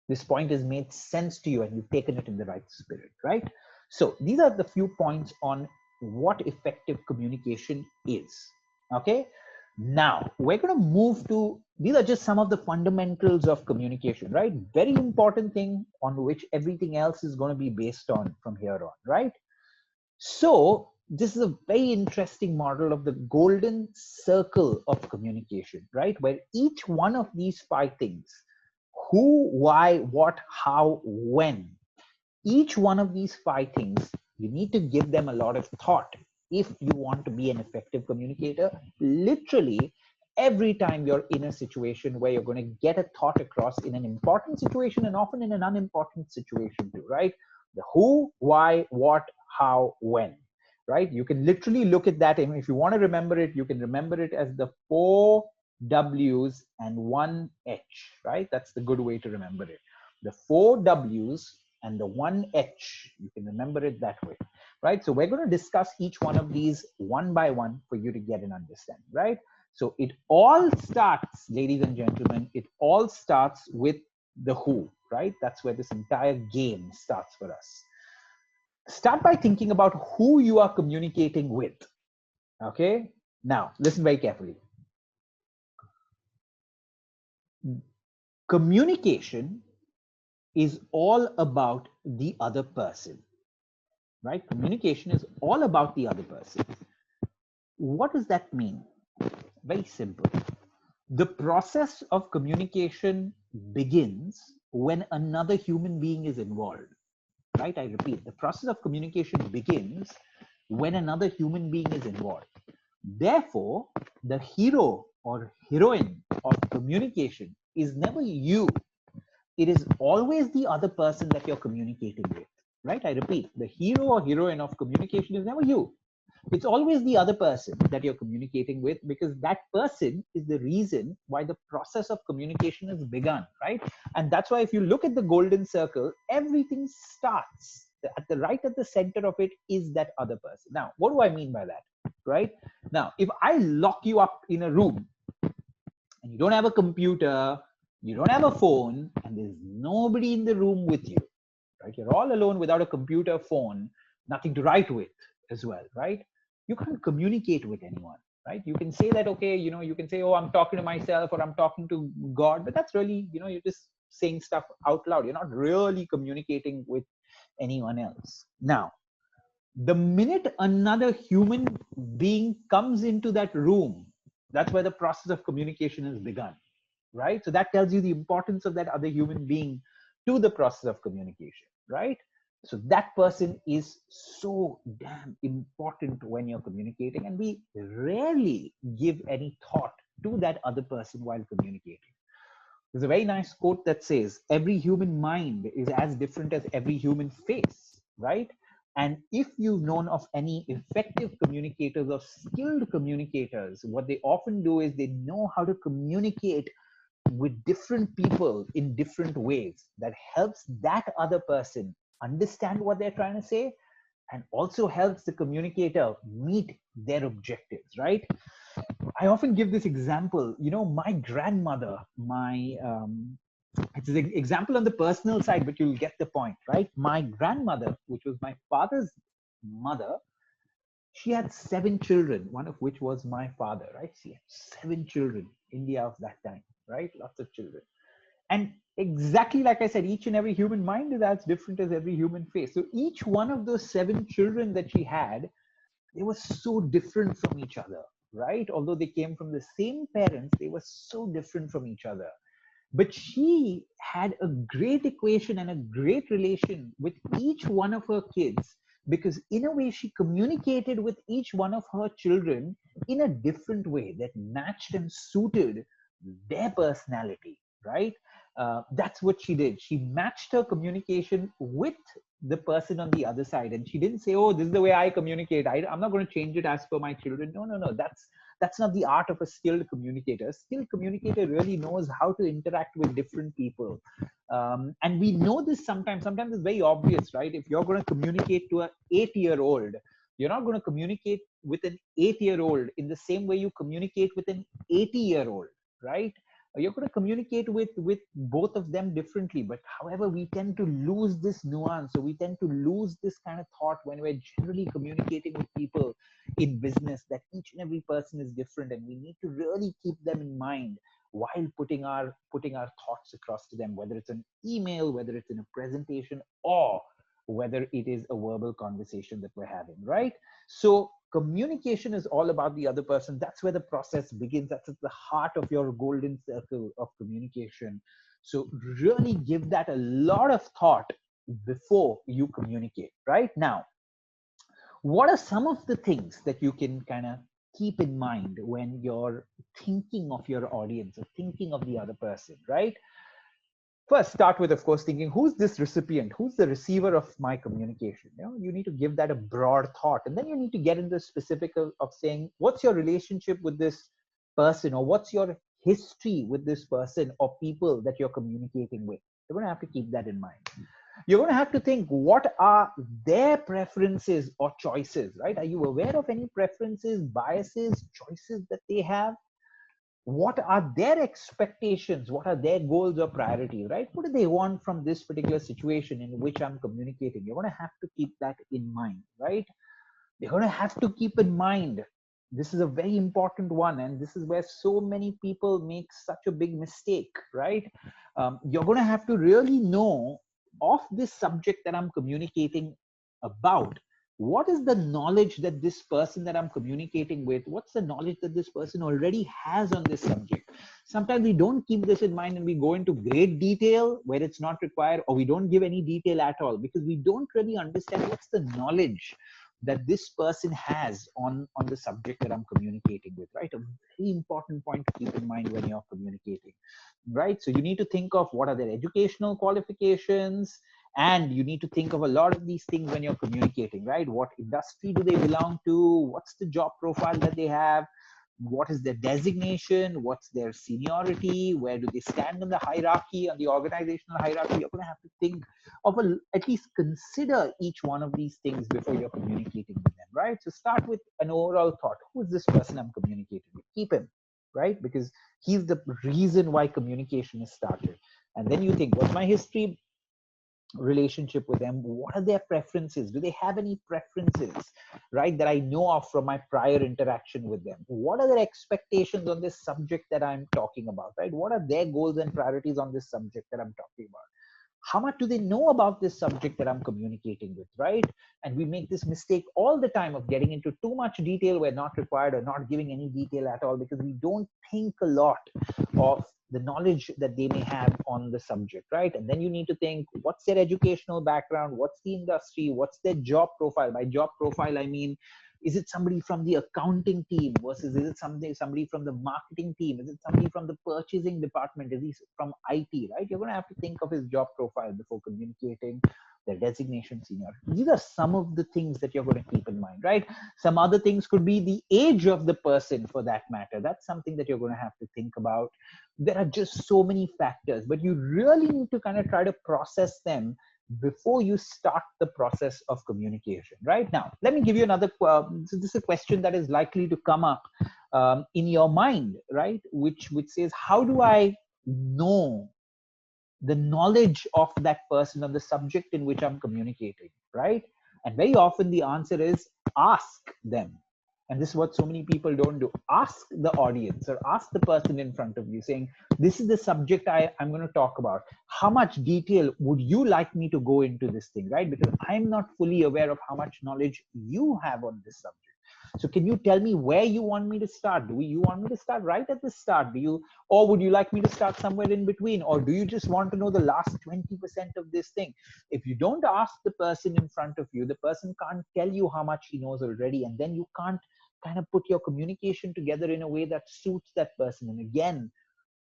this point has made sense to you and you've taken it in the right spirit, right? So these are the few points on what effective communication is. Okay, now we're going to move to, these are just some of the fundamentals of communication, right? Very important thing on which everything else is going to be based on from here on, right? So this is a very interesting model of the golden circle of communication, right? Where each one of these five things, who, why, what, how, when, each one of these five things, you need to give them a lot of thought if you want to be an effective communicator. Literally, every time you're in a situation where you're going to get a thought across in an important situation and often in an unimportant situation too, right? The who, why, what, how, when, right? You can literally look at that, and if you want to remember it, you can remember it as the 4 W's and 1 H, right? That's the good way to remember it. The 4 W's and the 1 H, you can remember it that way, right? So we're going to discuss each one of these one by one for you to get an understanding, right? So it all starts, ladies and gentlemen, it all starts with the who, right? That's where this entire game starts for us. Start by thinking about who you are communicating with, okay? Now, listen very carefully. Communication is all about the other person, right? Communication is all about the other person. What does that mean? Very simple. The process of communication begins when another human being is involved, right? I repeat, the process of communication begins when another human being is involved. Therefore, the hero or heroine of communication is never you. It is always the other person that you're communicating with, right? I repeat, the hero or heroine of communication is never you. It's always the other person that you're communicating with, because that person is the reason why the process of communication has begun, right? And that's why if you look at the golden circle, everything starts at the right at the center of it is that other person. Now, what do I mean by that, right? Now, if I lock you up in a room and you don't have a computer, you don't have a phone, and there's nobody in the room with you, right? You're all alone without a computer, phone, nothing to write with as well, right? You can't communicate with anyone, right? You can say that, okay, you can say, oh, I'm talking to myself or I'm talking to God, but that's really, you're just saying stuff out loud. You're not really communicating with anyone else. Now, the minute another human being comes into that room, that's where the process of communication has begun, right? So that tells you the importance of that other human being to the process of communication, right? So that person is so damn important when you're communicating, and we rarely give any thought to that other person while communicating. There's a very nice quote that says, every human mind is as different as every human face, right? And if you've known of any effective communicators or skilled communicators, what they often do is they know how to communicate with different people in different ways that helps that other person understand what they're trying to say and also helps the communicator meet their objectives, right? I often give this example. My grandmother, it's an example on the personal side, but you'll get the point, right? My grandmother, which was my father's mother, She had 7 children, one of which was my father, right? She had 7 children, India of that time, right? Lots of children. And exactly like I said, each and every human mind is as different as every human face. So each one of those 7 children that she had, they were so different from each other, right? Although they came from the same parents, they were so different from each other. But she had a great equation and a great relation with each one of her kids, because in a way she communicated with each one of her children in a different way that matched and suited their personality, right? That's what she did. She matched her communication with the person on the other side, and she didn't say, oh, this is the way I communicate, I'm not going to change it as per my children. No, no, no, that's not the art of a skilled communicator. A skilled communicator really knows how to interact with different people. And we know this sometimes it's very obvious, right? If you're going to communicate to an 8-year-old, you're not going to communicate with an 8-year-old in the same way you communicate with an 80-year-old, right? You're going to communicate with both of them differently. But however, we tend to lose this nuance, so we tend to lose this kind of thought when we're generally communicating with people in business, that each and every person is different, and we need to really keep them in mind while putting our thoughts across to them, whether it's an email, whether it's in a presentation, or whether it is a verbal conversation that we're having, right? So communication is all about the other person. That's where the process begins. That's at the heart of your golden circle of communication. So really give that a lot of thought before you communicate. Right now, what are some of the things that you can kind of keep in mind when you're thinking of your audience or thinking of the other person, right? First, start with, of course, thinking, who's this recipient? Who's the receiver of my communication? You need to give that a broad thought. And then you need to get into the specific of saying, what's your relationship with this person, or what's your history with this person or people that you're communicating with? You're going to have to keep that in mind. You're going to have to think, what are their preferences or choices, right? Are you aware of any preferences, biases, choices that they have? What are their expectations? What are their goals or priorities, right? What do they want from this particular situation in which I'm communicating? You're going to have to keep that in mind, right? You're going to have to keep in mind, this is a very important one, and this is where so many people make such a big mistake, right? You're going to have to really know of this subject that I'm communicating about. What is the knowledge that this person that I'm communicating with, what's the knowledge that this person already has on this subject? Sometimes we don't keep this in mind and we go into great detail where it's not required, or we don't give any detail at all because we don't really understand what's the knowledge that this person has on the subject that I'm communicating with, right? A very important point to keep in mind when you're communicating, right? So you need to think of what are their educational qualifications, and you need to think of a lot of these things when you're communicating, right? What industry do they belong to? What's the job profile that they have? What is their designation? What's their seniority? Where do they stand on the hierarchy, on the organizational hierarchy? You're going to have to think of at least consider each one of these things before you're communicating with them, right? So start with an overall thought. Who is this person I'm communicating with? Keep him, right? Because he's the reason why communication is started. And then you think, what's my history relationship with them? What are their preferences? Do they have any preferences, right, that I know of from my prior interaction with them? What are their expectations on this subject that I'm talking about, right? What are their goals and priorities on this subject that I'm talking about? How much do they know about this subject that I'm communicating with, right? And we make this mistake all the time of getting into too much detail where not required, or not giving any detail at all, because we don't think a lot of the knowledge that they may have on the subject, right? And then you need to think, what's their educational background? What's the industry? What's their job profile? By job profile, I mean, is it somebody from the accounting team versus is it somebody from the marketing team? Is it somebody from the purchasing department? Is he from IT, right? You're going to have to think of his job profile before communicating their designation, senior. These are some of the things that you're going to keep in mind, right? Some other things could be the age of the person for that matter. That's something that you're going to have to think about. There are just so many factors, but you really need to kind of try to process them before you start the process of communication. Right now, let me give you another, so this is a question that is likely to come up in your mind, right? Which says, how do I know the knowledge of that person on the subject in which I'm communicating, right? And very often the answer is, ask them. And this is what so many people don't do. Ask the audience or ask the person in front of you, saying, this is the subject I'm going to talk about. How much detail would you like me to go into this thing, right? Because I'm not fully aware of how much knowledge you have on this subject. So can you tell me where you want me to start? Do you want me to start right at the start? Or would you like me to start somewhere in between? Or do you just want to know the last 20% of this thing? If you don't ask the person in front of you, the person can't tell you how much he knows already. And then you can't kind of put your communication together in a way that suits that person. And again,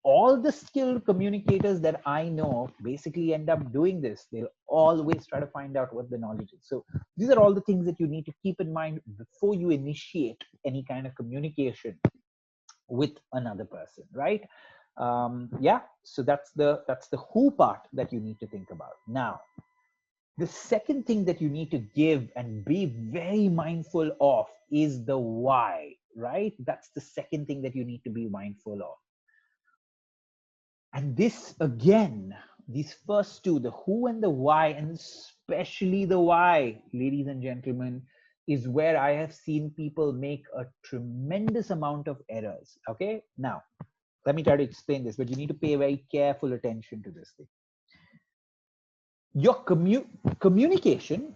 all the skilled communicators that I know basically end up doing this. They'll always try to find out what the knowledge is. So these are all the things that you need to keep in mind before you initiate any kind of communication with another person, right? Yeah, so that's the who part that you need to think about. Now, the second thing that you need to give and be very mindful of is the why, right? That's the second thing that you need to be mindful of. And this, again, these first two, the who and the why, and especially the why, ladies and gentlemen, is where I have seen people make a tremendous amount of errors. Okay, now let me try to explain this, but you need to pay very careful attention to this thing. Your communication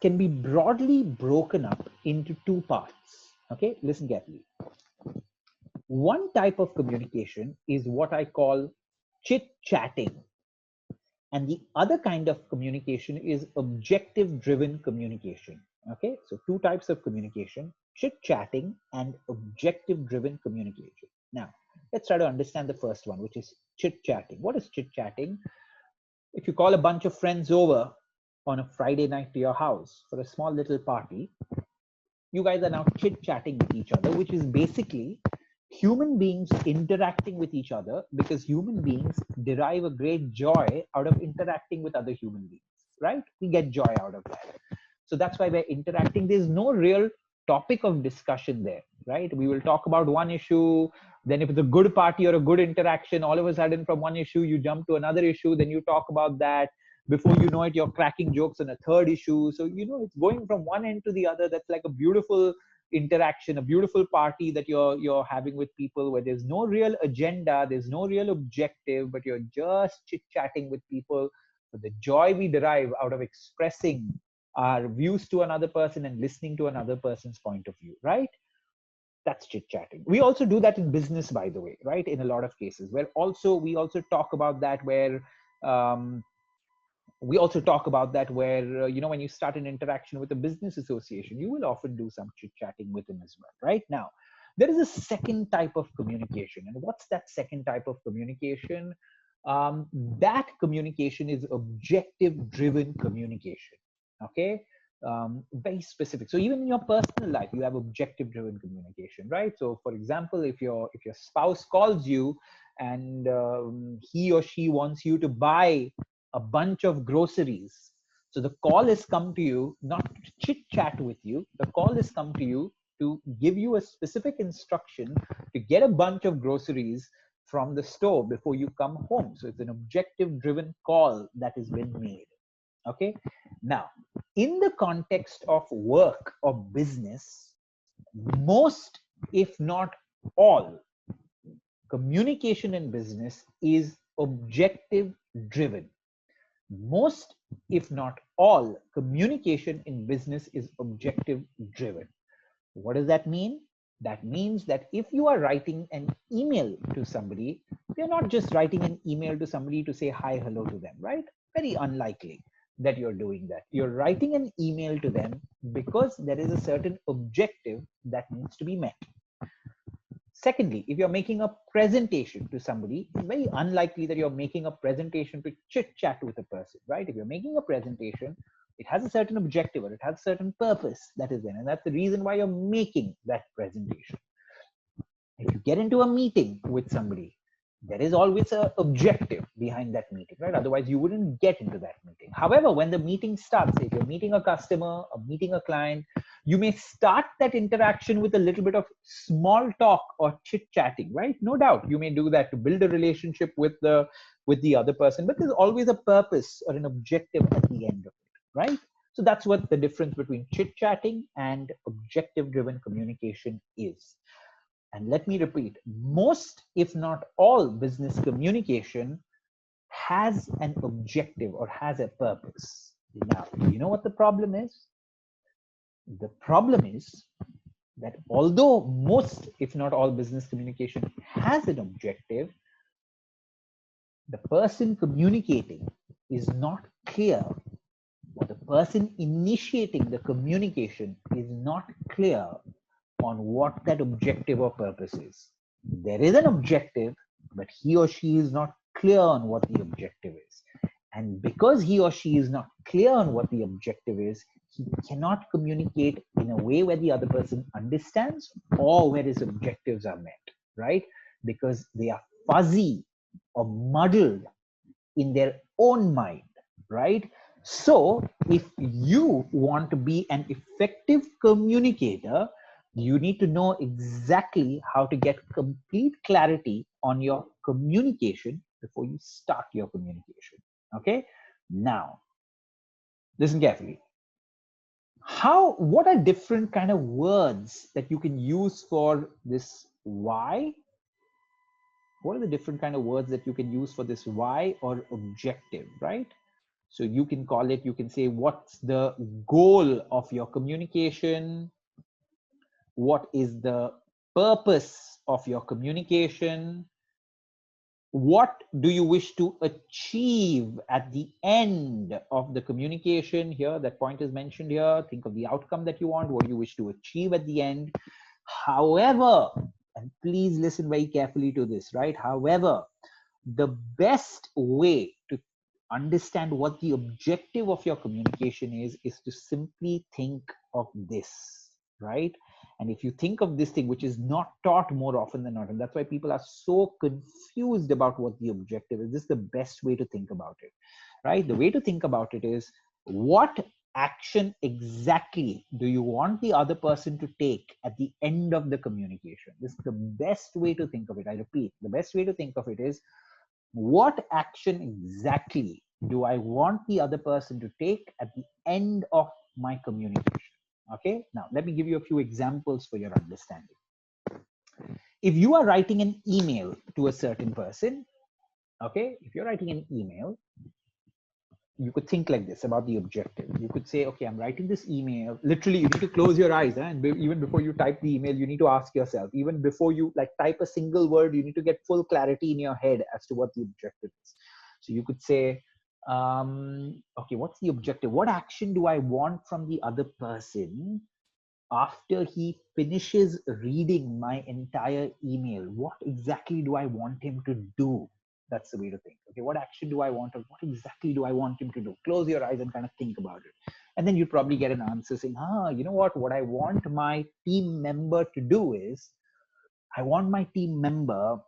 can be broadly broken up into two parts. Okay, listen carefully. One type of communication is what I call chit-chatting. And the other kind of communication is objective-driven communication. Okay, so two types of communication, chit-chatting and objective-driven communication. Now, let's try to understand the first one, which is chit-chatting. What is chit-chatting? If you call a bunch of friends over on a Friday night to your house for a small little party, you guys are now chit-chatting with each other, which is basically human beings interacting with each other, because human beings derive a great joy out of interacting with other human beings, right? We get joy out of that. So that's why we're interacting. There's no real topic of discussion there, right? We will talk about one issue. Then if it's a good party or a good interaction, all of a sudden from one issue, you jump to another issue. Then you talk about that. Before you know it, you're cracking jokes on a third issue. So, it's going from one end to the other. That's like a beautiful interaction, a beautiful party that you're having with people, where there's no real agenda, there's no real objective, but you're just chit-chatting with people. But the joy we derive out of expressing our views to another person and listening to another person's point of view, right? That's chit-chatting. We also do that in business, by the way, right? In a lot of cases, we also talk about that where when you start an interaction with a business association, you will often do some chit-chatting with them as well. Right now, there is a second type of communication. And what's that second type of communication? That communication is objective-driven communication. Okay, very specific. So even in your personal life, you have objective-driven communication, right? So, for example, if your spouse calls you and he or she wants you to buy a bunch of groceries. So the call has come to you, not to chit chat with you. The call has come to you to give you a specific instruction to get a bunch of groceries from the store before you come home. So it's an objective driven call that has been made. Okay. Now, in the context of work or business, most, if not all, communication in business is objective driven. Most, if not all, communication in business is objective driven. What does that mean? That means that if you are writing an email to somebody, you're not just writing an email to somebody to say hi, hello to them, right? Very unlikely that you're doing that. You're writing an email to them because there is a certain objective that needs to be met. Secondly, if you're making a presentation to somebody, it's very unlikely that you're making a presentation to chit chat with a person, right? If you're making a presentation, it has a certain objective or it has a certain purpose that is in, and that's the reason why you're making that presentation. If you get into a meeting with somebody, there is always an objective behind that meeting, right? Otherwise, you wouldn't get into that meeting. However, when the meeting starts, if you're meeting a customer or meeting a client, you may start that interaction with a little bit of small talk or chit-chatting, right? No doubt, you may do that to build a relationship with the other person, but there's always a purpose or an objective at the end of it, right? So that's what the difference between chit-chatting and objective-driven communication is. And let me repeat, most, if not all, business communication has an objective or has a purpose. Now, you know what the problem is? The problem is that although most, if not all, business communication has an objective, the person communicating is not clear, or the person initiating the communication is not clear on what that objective or purpose is. There is an objective, but he or she is not clear on what the objective is. And because he or she is not clear on what the objective is, he cannot communicate in a way where the other person understands or where his objectives are met, right? Because they are fuzzy or muddled in their own mind, right? So if you want to be an effective communicator, you need to know exactly how to get complete clarity on your communication before you start your communication. Okay, now listen carefully. What are different kind of words that you can use for this why? What are the different kind of words that you can use for this why or objective, right? So you can call it, you can say, what's the goal of your communication? What is the purpose of your communication? What do you wish to achieve at the end of the communication? Here, that point is mentioned here. Think of the outcome that you want. What do you wish to achieve at the end? However, and please listen very carefully to this, right? However, the best way to understand what the objective of your communication is to simply think of this, right? And if you think of this thing, which is not taught more often than not, and that's why people are so confused about what the objective is, this is the best way to think about it, right? The way to think about it is, what action exactly do you want the other person to take at the end of the communication? This is the best way to think of it. I repeat, the best way to think of it is, what action exactly do I want the other person to take at the end of my communication? Okay, now let me give you a few examples for your understanding. If you are writing an email to a certain person, okay, if you're writing an email, you could think like this about the objective. You could say, okay, I'm writing this email. Literally, you need to close your eyes, and even before you type the email, you need to ask yourself, even before you type a single word, you need to get full clarity in your head as to what the objective is. So you could say, okay, what's the objective? What action do I want from the other person after he finishes reading my entire email? What exactly do I want him to do? That's the way to think. Okay, what action do I want, or what exactly do I want him to do? Close your eyes and kind of think about it. And then you'd probably get an answer saying, you know what I want my team member to do is, I want my team member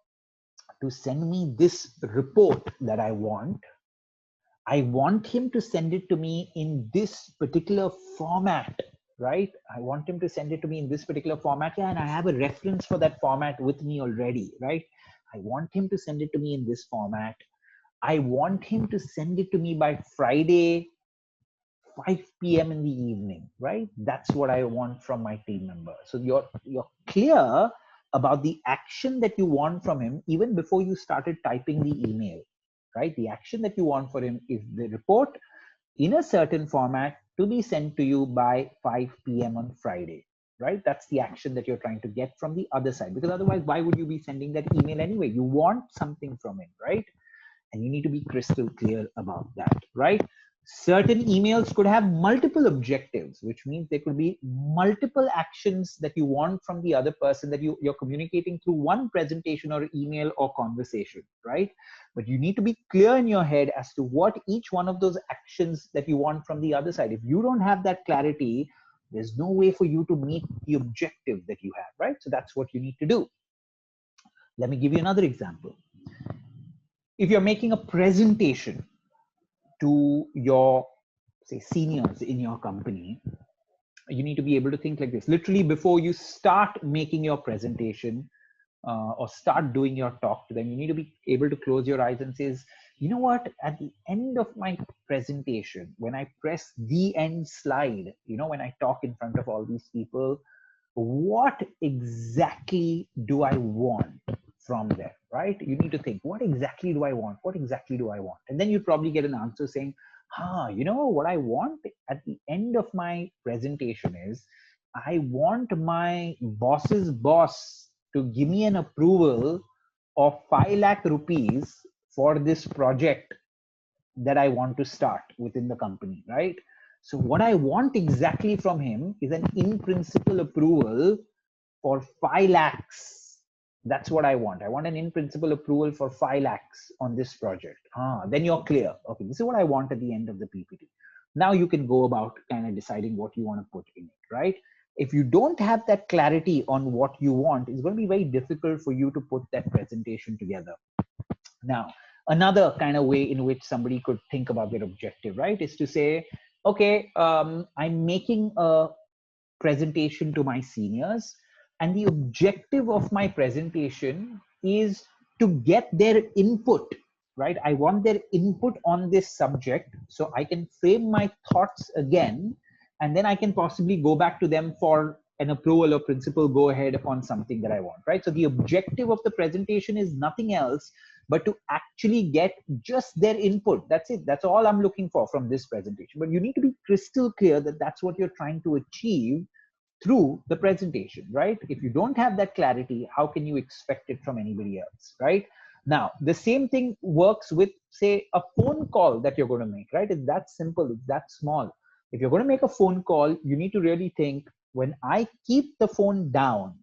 to send me this report that I want. I want him to send it to me in this particular format, right? I want him to send it to me in this particular format. Yeah, and I have a reference for that format with me already, right? I want him to send it to me in this format. I want him to send it to me by Friday, 5 p.m. in the evening, right? That's what I want from my team member. So you're clear about the action that you want from him even before you started typing the email, right? The action that you want for him is the report in a certain format to be sent to you by 5 p.m. on Friday, right? That's the action that you're trying to get from the other side, because otherwise, why would you be sending that email anyway? You want something from him, right? And you need to be crystal clear about that, right? Certain emails could have multiple objectives, which means there could be multiple actions that you want from the other person that you're communicating through one presentation or email or conversation, right? But you need to be clear in your head as to what each one of those actions that you want from the other side. If you don't have that clarity, there's no way for you to meet the objective that you have, right? So that's what you need to do. Let me give you another example. If you're making a presentation to your, say, seniors in your company, you need to be able to think like this. Literally, before you start making your presentation or start doing your talk to them, you need to be able to close your eyes and you know what, at the end of my presentation, when I press the end slide, when I talk in front of all these people, what exactly do I want from them, right? You need to think, what exactly do I want? What exactly do I want? And then you'd probably get an answer saying, what I want at the end of my presentation is, I want my boss's boss to give me an approval of 5 lakh rupees for this project that I want to start within the company, right? So what I want exactly from him is an in principle approval for 5 lakhs. That's what I want. I want an in principle approval for 5 lakhs on this project. Then you're clear. Okay, this is what I want at the end of the PPT. Now you can go about kind of deciding what you want to put in it, right? If you don't have that clarity on what you want, it's going to be very difficult for you to put that presentation together. Now, another kind of way in which somebody could think about their objective, right, is to say, okay, I'm making a presentation to my seniors, and the objective of my presentation is to get their input, right? I want their input on this subject so I can frame my thoughts again, and then I can possibly go back to them for an approval or principal go ahead on something that I want, right? So the objective of the presentation is nothing else but to actually get just their input. That's it. That's all I'm looking for from this presentation. But you need to be crystal clear that that's what you're trying to achieve through the presentation, right? If you don't have that clarity, how can you expect it from anybody else, right? Now, the same thing works with, say, a phone call that you're going to make, right? It's that simple, it's that small. If you're going to make a phone call, you need to really think, when I keep the phone down,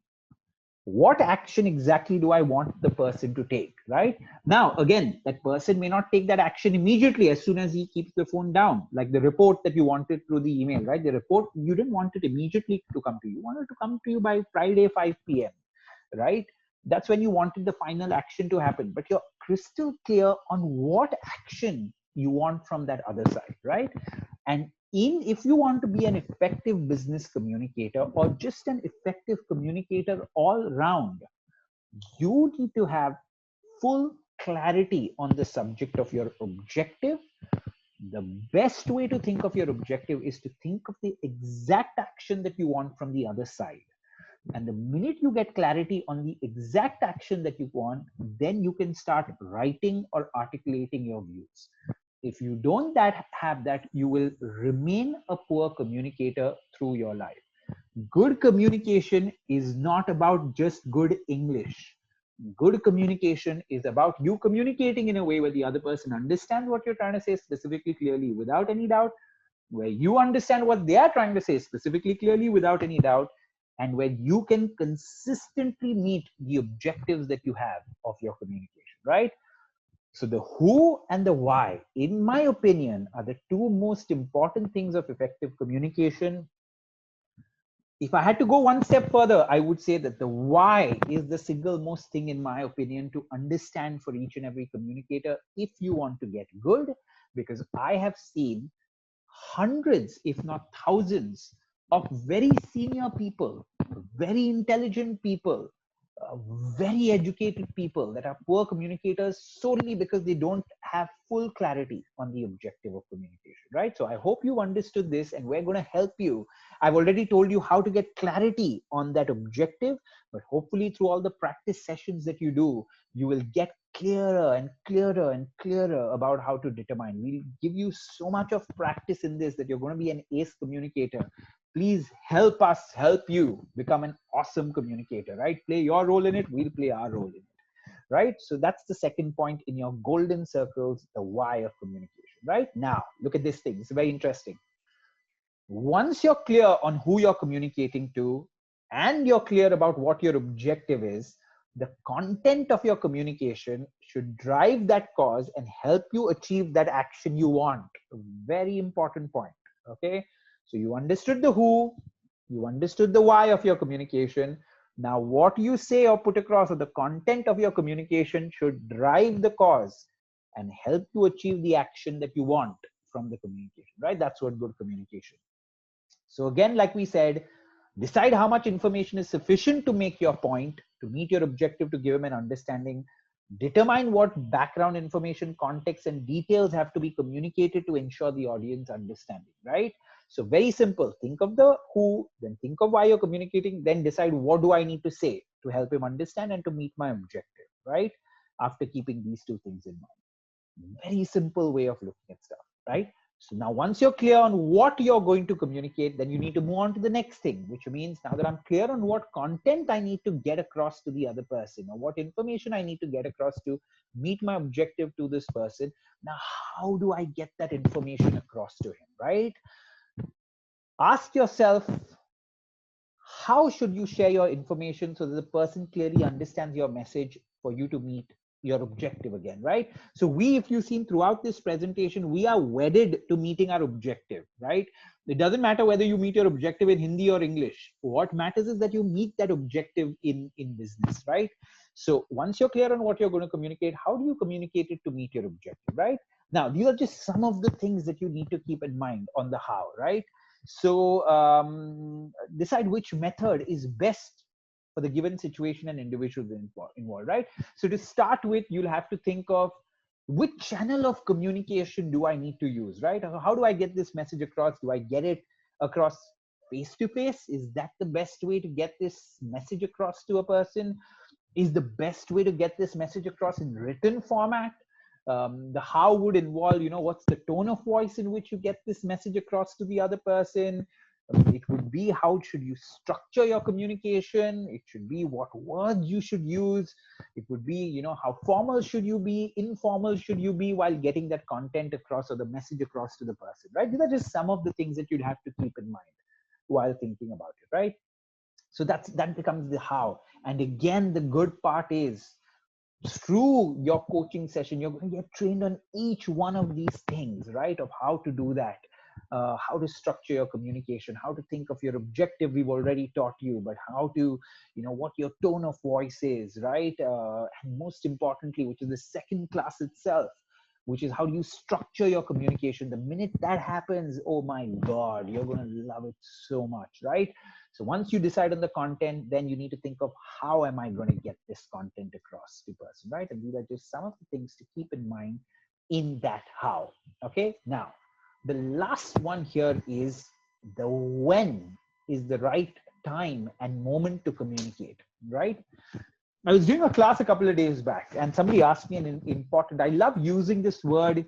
what action exactly do I want the person to take, right? Now, again, that person may not take that action immediately as soon as he keeps the phone down, like the report that you wanted through the email, right? The report, you didn't want it immediately to come to you. You wanted to come to you by Friday, 5 p.m., right? That's when you wanted the final action to happen, but you're crystal clear on what action you want from that other side, right? And if you want to be an effective business communicator or just an effective communicator all round, you need to have full clarity on the subject of your objective. The best way to think of your objective is to think of the exact action that you want from the other side. And the minute you get clarity on the exact action that you want, then you can start writing or articulating your views. If you don't have that, you will remain a poor communicator through your life. Good communication is not about just good English. Good communication is about you communicating in a way where the other person understands what you're trying to say specifically, clearly, without any doubt, where you understand what they are trying to say specifically, clearly, without any doubt, and where you can consistently meet the objectives that you have of your communication, right? So the who and the why, in my opinion, are the two most important things of effective communication. If I had to go one step further, I would say that the why is the single most thing, in my opinion, to understand for each and every communicator if you want to get good, because I have seen hundreds, if not thousands, of very senior people, very intelligent people, very educated people that are poor communicators solely because they don't have full clarity on the objective of communication, right? So I hope you understood this, and we're going to help you. I've already told you how to get clarity on that objective, but hopefully through all the practice sessions that you do, you will get clearer and clearer and clearer about how to determine. We'll give you so much of practice in this that you're going to be an ace communicator. Please help us help you become an awesome communicator, right? Play your role in it, we'll play our role in it, right? So that's the second point in your golden circles, the why of communication, right? Now, look at this thing. It's very interesting. Once you're clear on who you're communicating to and you're clear about what your objective is, the content of your communication should drive that cause and help you achieve that action you want. A very important point, okay? So you understood the who, you understood the why of your communication. Now what you say or put across, or the content of your communication, should drive the cause and help you achieve the action that you want from the communication, right? That's what good communication. So again, like we said, decide how much information is sufficient to make your point, to meet your objective, to give them an understanding. Determine what background information, context, and details have to be communicated to ensure the audience understanding, right? So very simple. Think of the who, then think of why you're communicating, then decide what do I need to say to help him understand and to meet my objective, right? After keeping these two things in mind. Very simple way of looking at stuff, right? So now once you're clear on what you're going to communicate, then you need to move on to the next thing, which means now that I'm clear on what content I need to get across to the other person, or what information I need to get across to meet my objective to this person, now how do I get that information across to him, right? Ask yourself, how should you share your information so that the person clearly understands your message for you to meet your objective again, right? So we, if you've seen throughout this presentation, we are wedded to meeting our objective, right? It doesn't matter whether you meet your objective in Hindi or English. What matters is that you meet that objective in business, right? So once you're clear on what you're going to communicate, how do you communicate it to meet your objective, right? Now, these are just some of the things that you need to keep in mind on the how, right? So decide which method is best for the given situation and individuals involved, right? So to start with, you'll have to think of which channel of communication do I need to use, right? How do I get this message across? Do I get it across face to face? Is that the best way to get this message across to a person? Is the best way to get this message across in written format? The how would involve, what's the tone of voice in which you get this message across to the other person. It would be, how should you structure your communication? It should be what words you should use. It would be, how formal should you be, informal should you be while getting that content across or the message across to the person, right? These are just some of the things that you'd have to keep in mind while thinking about it, right? So that becomes the how. And again, the good part is, through your coaching session, you're going to get trained on each one of these things, right? Of how to do that, how to structure your communication, how to think of your objective. We've already taught you, but how to, what your tone of voice is, right? And most importantly, which is the second class itself, which is how do you structure your communication. The minute that happens, oh my God, you're going to love it so much, right? So once you decide on the content, then you need to think of, how am I going to get this content across to person, right? And these are just some of the things to keep in mind in that how. Okay, now the last one here is the when is the right time and moment to communicate, right? I was doing a class a couple of days back, and somebody asked me an important, I love using this word,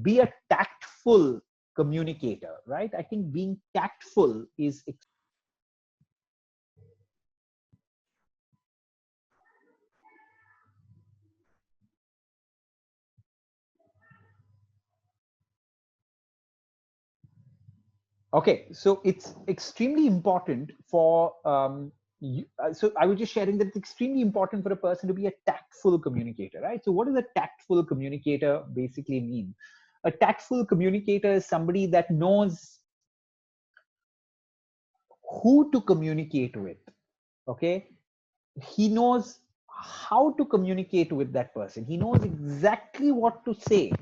be a tactful communicator, right? I think being tactful is okay. So it's extremely important for so I was just sharing that it's extremely important for a person to be a tactful communicator, right? So what does a tactful communicator basically mean? A tactful communicator is somebody that knows who to communicate with. Okay, he knows how to communicate with that person. He knows exactly what to say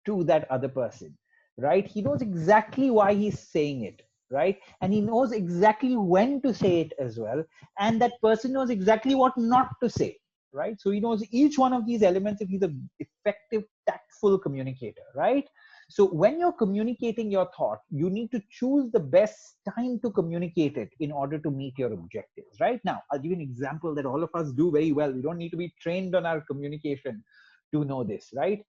to that other person, right? He knows exactly why he's saying it, right? And he knows exactly when to say it as well. And that person knows exactly what not to say, right? So he knows each one of these elements if he's an effective, tactful communicator, right? So when you're communicating your thought, you need to choose the best time to communicate it in order to meet your objectives, right? Now, I'll give you an example that all of us do very well. We don't need to be trained on our communication to know this, right?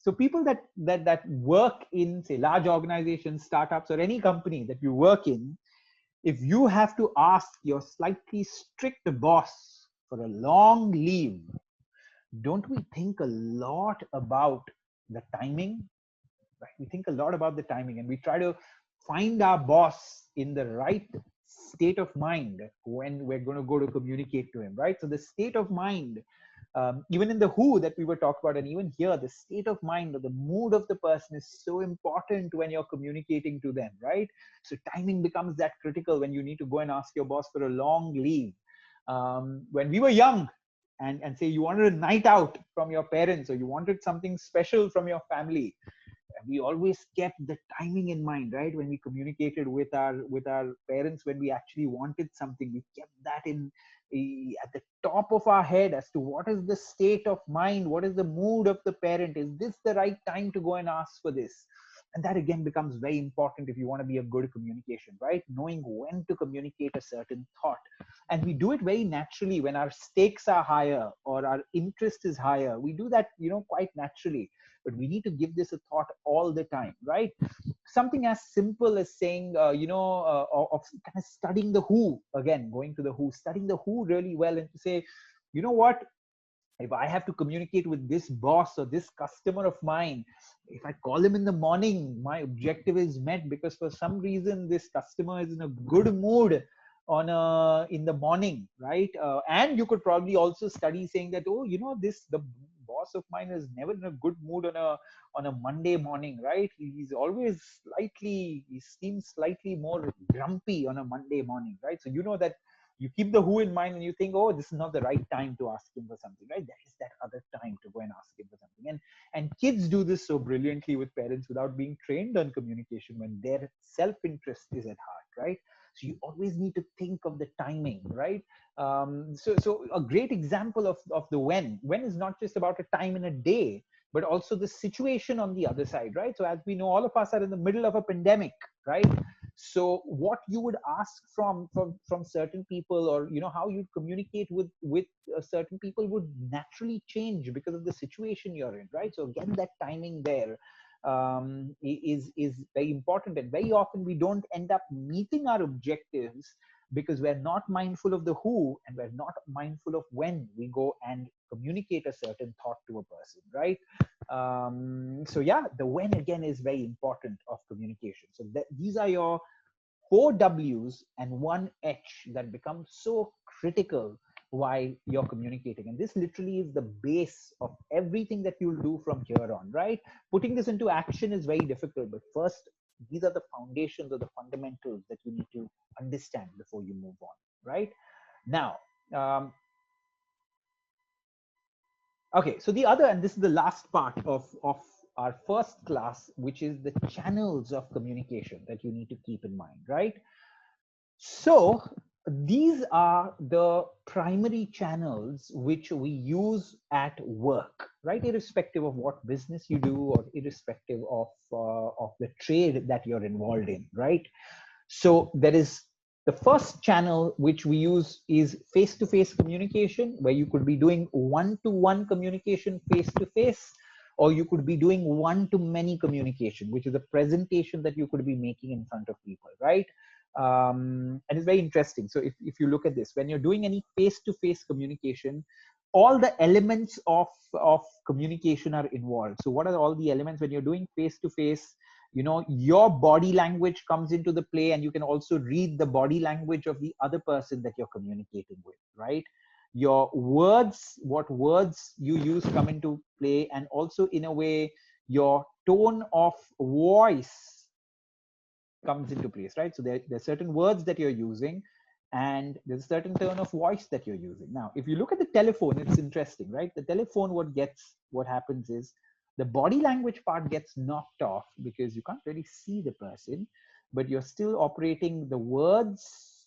So people that work in, say, large organizations, startups, or any company that you work in, if you have to ask your slightly strict boss for a long leave, don't we think a lot about the timing, right? We think a lot about the timing, and we try to find our boss in the right state of mind when we're going to go to communicate to him, right? So the state of mind, even in the who that we were talking about, and even here, the state of mind or the mood of the person is so important when you're communicating to them, right? So timing becomes that critical when you need to go and ask your boss for a long leave. When we were young, and say you wanted a night out from your parents, or you wanted something special from your family, We always kept the timing in mind, right? When we communicated with our parents, when we actually wanted something, we kept that in at the top of our head as to what is the state of mind, what is the mood of the parent, is this the right time to go and ask for this? And that again becomes very important if you want to be a good communication, right? Knowing when to communicate a certain thought. And we do it very naturally when our stakes are higher or our interest is higher. We do that, quite naturally. But we need to give this a thought all the time, right? Something as simple as saying, of kind of studying the who, again, going to the who, studying the who really well, and to say, you know what, if I have to communicate with this boss or this customer of mine, if I call him in the morning, my objective is met, because for some reason this customer is in a good mood in the morning, right? And you could probably also study saying that, oh, the boss of mine is never in a good mood on a Monday morning, right? He's always he seems slightly more grumpy on a Monday morning, right? So that you keep the who in mind, and you think, oh, this is not the right time to ask him for something, right? There is that other time to go and ask him for something. And kids do this so brilliantly with parents without being trained on communication, when their self-interest is at heart, right? So you always need to think of the timing, right? So a great example of the when is not just about a time in a day, but also the situation on the other side, right? So as we know, all of us are in the middle of a pandemic, right? So what you would ask from certain people, or how you communicate with certain people, would naturally change because of the situation you're in, right? So again, that timing there is very important. And very often we don't end up meeting our objectives because we're not mindful of the who, and we're not mindful of when we go and communicate a certain thought to a person, right? So yeah, the when again is very important of communication. So these are your 4 W's and 1 H that become so critical while you're communicating. And this literally is the base of everything that you'll do from here on, right? Putting this into action is very difficult, but first, these are the foundations or the fundamentals that you need to understand before you move on, right? Now, okay, so the other, and this is the last part of our first class, which is the channels of communication that you need to keep in mind, right? So these are the primary channels which we use at work, right? Irrespective of what business you do, or irrespective of the trade that you're involved in, right? So there is the first channel which we use is face-to-face communication, where you could be doing one-to-one communication face-to-face, or you could be doing one-to-many communication, which is a presentation that you could be making in front of people, right? And it's very interesting. So if you look at this, when you're doing any face-to-face communication, all the elements of communication are involved. So what are all the elements when you're doing face-to-face? Your body language comes into the play, and you can also read the body language of the other person that you're communicating with, right? Your words, what words you use come into play, and also in a way your tone of voice comes into place, right? So there's certain words that you're using, and there's a certain tone of voice that you're using. Now, if you look at the telephone, it's interesting, right? The telephone, what happens is the body language part gets knocked off because you can't really see the person, but you're still operating the words.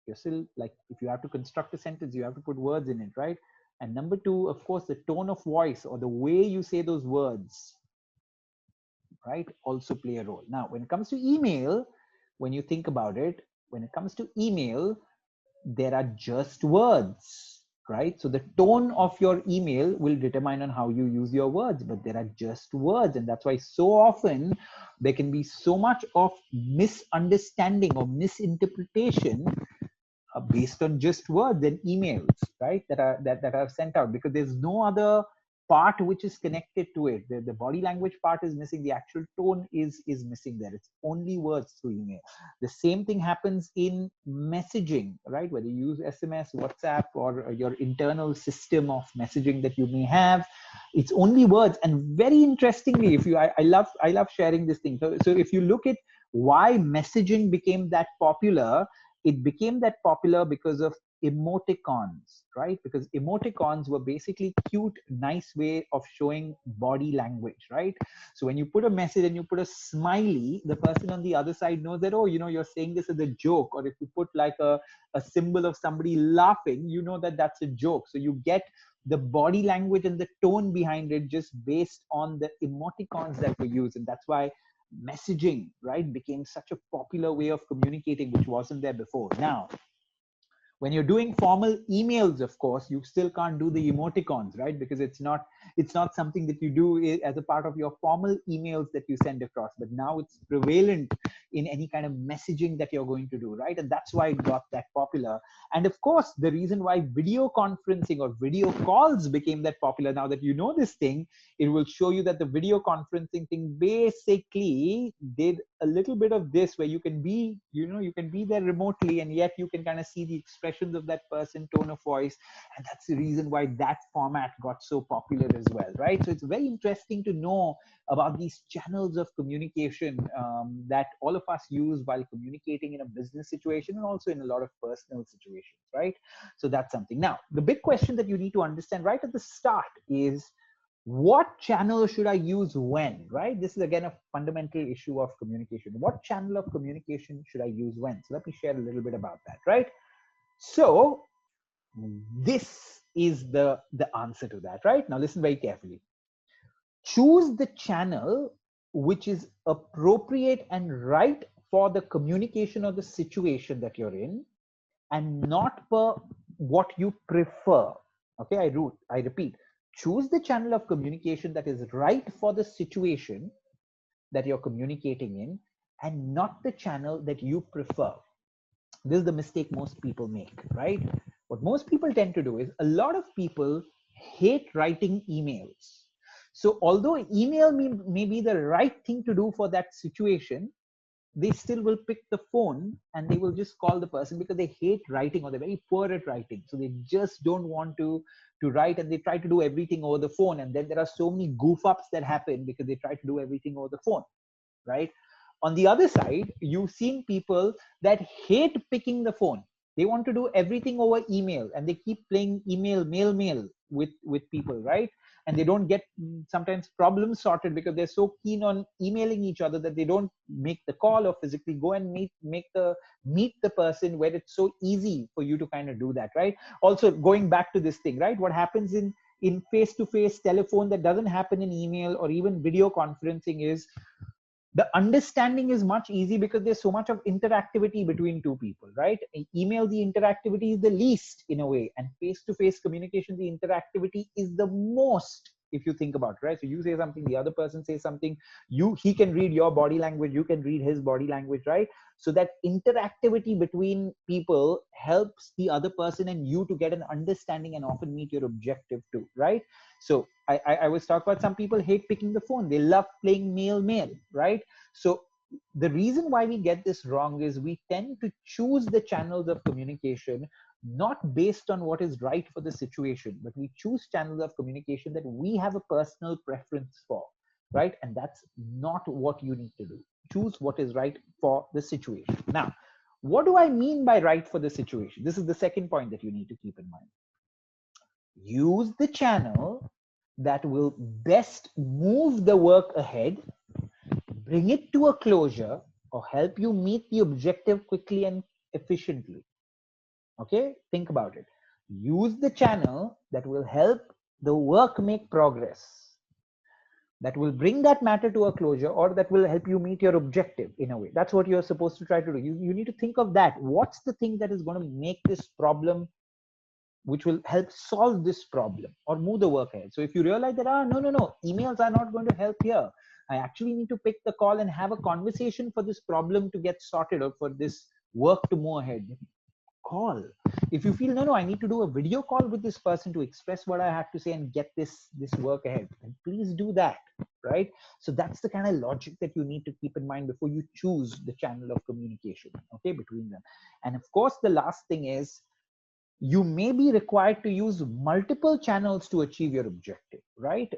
You're still, like, if you have to construct a sentence, you have to put words in it, right? And number two, of course, the tone of voice or the way you say those words, right, also play a role. Now, when it comes to email, when you think about it, when it comes to email, there are just words, right? So the tone of your email will determine on how you use your words, but there are just words. And that's why so often there can be so much of misunderstanding or misinterpretation based on just words and emails, right, that are sent out, because there's no other part which is connected to it. The body language part is missing, the actual tone is missing there. It's only words through email. The same thing happens in messaging, right? Whether you use SMS, WhatsApp, or your internal system of messaging that you may have, it's only words. And very interestingly, if you I love sharing this thing. So if you look at why messaging became that popular, it became that popular because of emoticons, right? Because emoticons were basically cute, nice way of showing body language, right? So when you put a message and you put a smiley, the person on the other side knows that, oh, you know, you're saying this as a joke. Or if you put like a symbol of somebody laughing, you know that that's a joke. So you get the body language and the tone behind it just based on the emoticons that were used. And that's why messaging, right, became such a popular way of communicating, which wasn't there before. Now, when you're doing formal emails, of course, you still can't do the emoticons, right? Because it's not something that you do as a part of your formal emails that you send across. But now it's prevalent in any kind of messaging that you're going to do, right? And that's why it got that popular. And of course, the reason why video conferencing or video calls became that popular, now that you know this thing, it will show you that the video conferencing thing basically did a little bit of this, where you can be, you know, you can be there remotely, and yet you can kind of see the expressions of that person, tone of voice. And that's the reason why that format got so popular as well, right? So it's very interesting to know about these channels of communication that all of us use while communicating in a business situation and also in a lot of personal situations, right? So that's something. Now, the big question that you need to understand right at the start is, what channel should I use when, right? This is again a fundamental issue of communication. What channel of communication should I use when? So let me share a little bit about that, right? So this is the answer to that, right? Now listen very carefully. Choose the channel which is appropriate and right for the communication or the situation that you're in, and not per what you prefer. Okay, I repeat, choose the channel of communication that is right for the situation that you're communicating in, and not the channel that you prefer. This is the mistake most people make, right? What most people tend to do is, a lot of people hate writing emails. So although email may be the right thing to do for that situation, they still will pick the phone and they will just call the person because they hate writing, or they're very poor at writing. So they just don't want to write, and they try to do everything over the phone. And then there are so many goof ups that happen because they try to do everything over the phone, right? On the other side, you've seen people that hate picking the phone. They want to do everything over email, and they keep playing mail with people, right? And they don't get sometimes problems sorted because they're so keen on emailing each other that they don't make the call or physically go and meet the person, where it's so easy for you to kind of do that, right? Also, going back to this thing, right? What happens in face-to-face telephone that doesn't happen in email or even video conferencing is, the understanding is much easy because there's so much of interactivity between two people, right? Email, the interactivity is the least in a way, and face-to-face communication, the interactivity is the most, if you think about it, right? So you say something, the other person says something, he can read your body language, you can read his body language, right? So that interactivity between people helps the other person and you to get an understanding and often meet your objective too, right? So I was talking about, some people hate picking the phone, they love playing mail, right? So the reason why we get this wrong is, we tend to choose the channels of communication not based on what is right for the situation, but we choose channels of communication that we have a personal preference for, right? And that's not what you need to do. Choose what is right for the situation. Now, what do I mean by right for the situation? This is the second point that you need to keep in mind. Use the channel that will best move the work ahead, bring it to a closure, or help you meet the objective quickly and efficiently. Okay, think about it. Use the channel that will help the work make progress, that will bring that matter to a closure, or that will help you meet your objective in a way. That's what you're supposed to try to do. You need to think of that. What's the thing that is going to make this problem, which will help solve this problem or move the work ahead? So if you realize that, no, emails are not going to help here, I actually need to pick the call and have a conversation for this problem to get sorted, or for this work to move ahead, call. If you feel, no, I need to do a video call with this person to express what I have to say and get this work ahead, then please do that, right? So that's the kind of logic that you need to keep in mind before you choose the channel of communication, okay, between them. And of course, the last thing is, you may be required to use multiple channels to achieve your objective, right?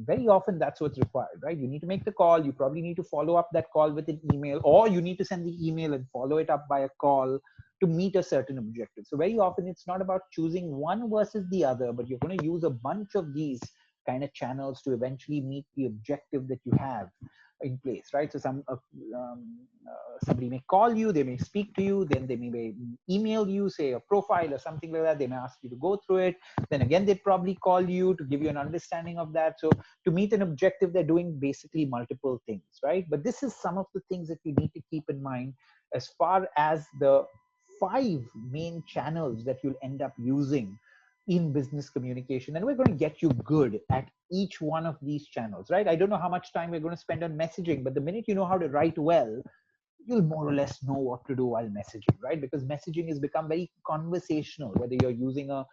Very often that's what's required, right? You need to make the call, you probably need to follow up that call with an email, or you need to send the email and follow it up by a call, to meet a certain objective. So very often it's not about choosing one versus the other, but you're going to use a bunch of these kind of channels to eventually meet the objective that you have in place, right? So somebody may call you, they may speak to you, then they may email you, say a profile or something like that. They may ask you to go through it. Then again, they'd probably call you to give you an understanding of that. So to meet an objective, they're doing basically multiple things, right? But this is some of the things that you need to keep in mind as far as the 5 main channels that you'll end up using in business communication. And we're going to get you good at each one of these channels, right? I don't know how much time we're going to spend on messaging, but the minute you know how to write well, you'll more or less know what to do while messaging, right? Because messaging has become very conversational, whether you're using a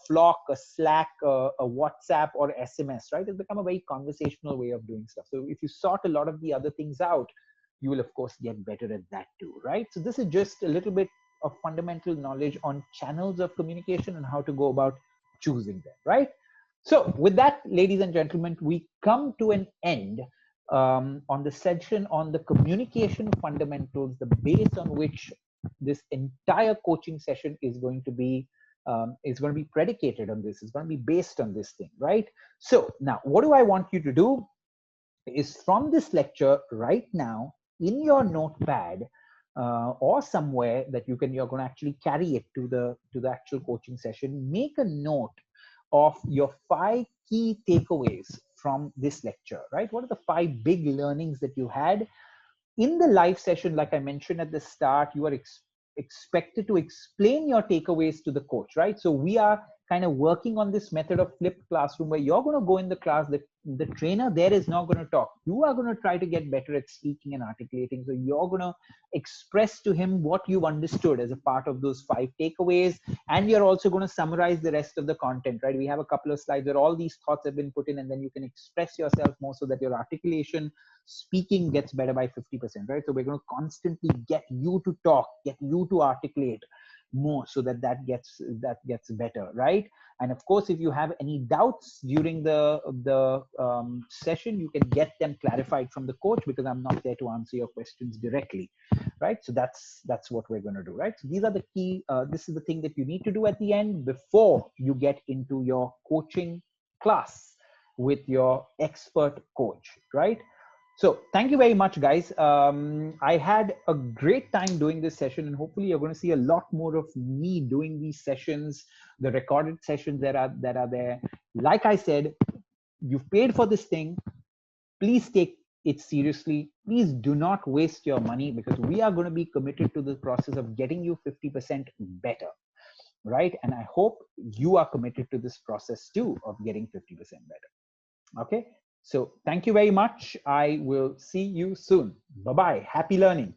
Flock, a Slack, a WhatsApp, or SMS, right? It's become a very conversational way of doing stuff. So if you sort a lot of the other things out, you will, of course, get better at that too, right? So this is just a little bit of fundamental knowledge on channels of communication and how to go about choosing them, right? So with that, ladies and gentlemen, we come to an end on the session on the communication fundamentals, the base on which this entire coaching session is going to be predicated on this. It's going to be based on this thing, right? So now, what do I want you to do is from this lecture right now in your notepad or somewhere that you're going to actually carry it to the actual coaching session, make a note of your 5 key takeaways from this lecture, right? What are the 5 big learnings that you had in the live session? Like I mentioned at the start, you are expected to explain your takeaways to the coach, right? So we are kind of working on this method of flipped classroom where you're going to go in the class, the trainer there is not going to talk. You are going to try to get better at speaking and articulating. So you're going to express to him what you've understood as a part of those 5 takeaways. And you're also going to summarize the rest of the content, right? We have a couple of slides where all these thoughts have been put in, and then you can express yourself more so that your articulation, speaking gets better by 50%, right? So we're going to constantly get you to talk, get you to articulate more so that gets better, right? And of course, if you have any doubts during the session, you can get them clarified from the coach, because I'm not there to answer your questions directly, right? So that's what we're going to do, right? So these are the key, this is the thing that you need to do at the end before you get into your coaching class with your expert coach, right? So thank you very much, guys. I had a great time doing this session, and hopefully you're going to see a lot more of me doing these sessions, the recorded sessions that are there. Like I said, you've paid for this thing. Please take it seriously. Please do not waste your money, because we are going to be committed to the process of getting you 50% better, right? And I hope you are committed to this process too of getting 50% better. Okay. So thank you very much. I will see you soon. Bye-bye. Happy learning.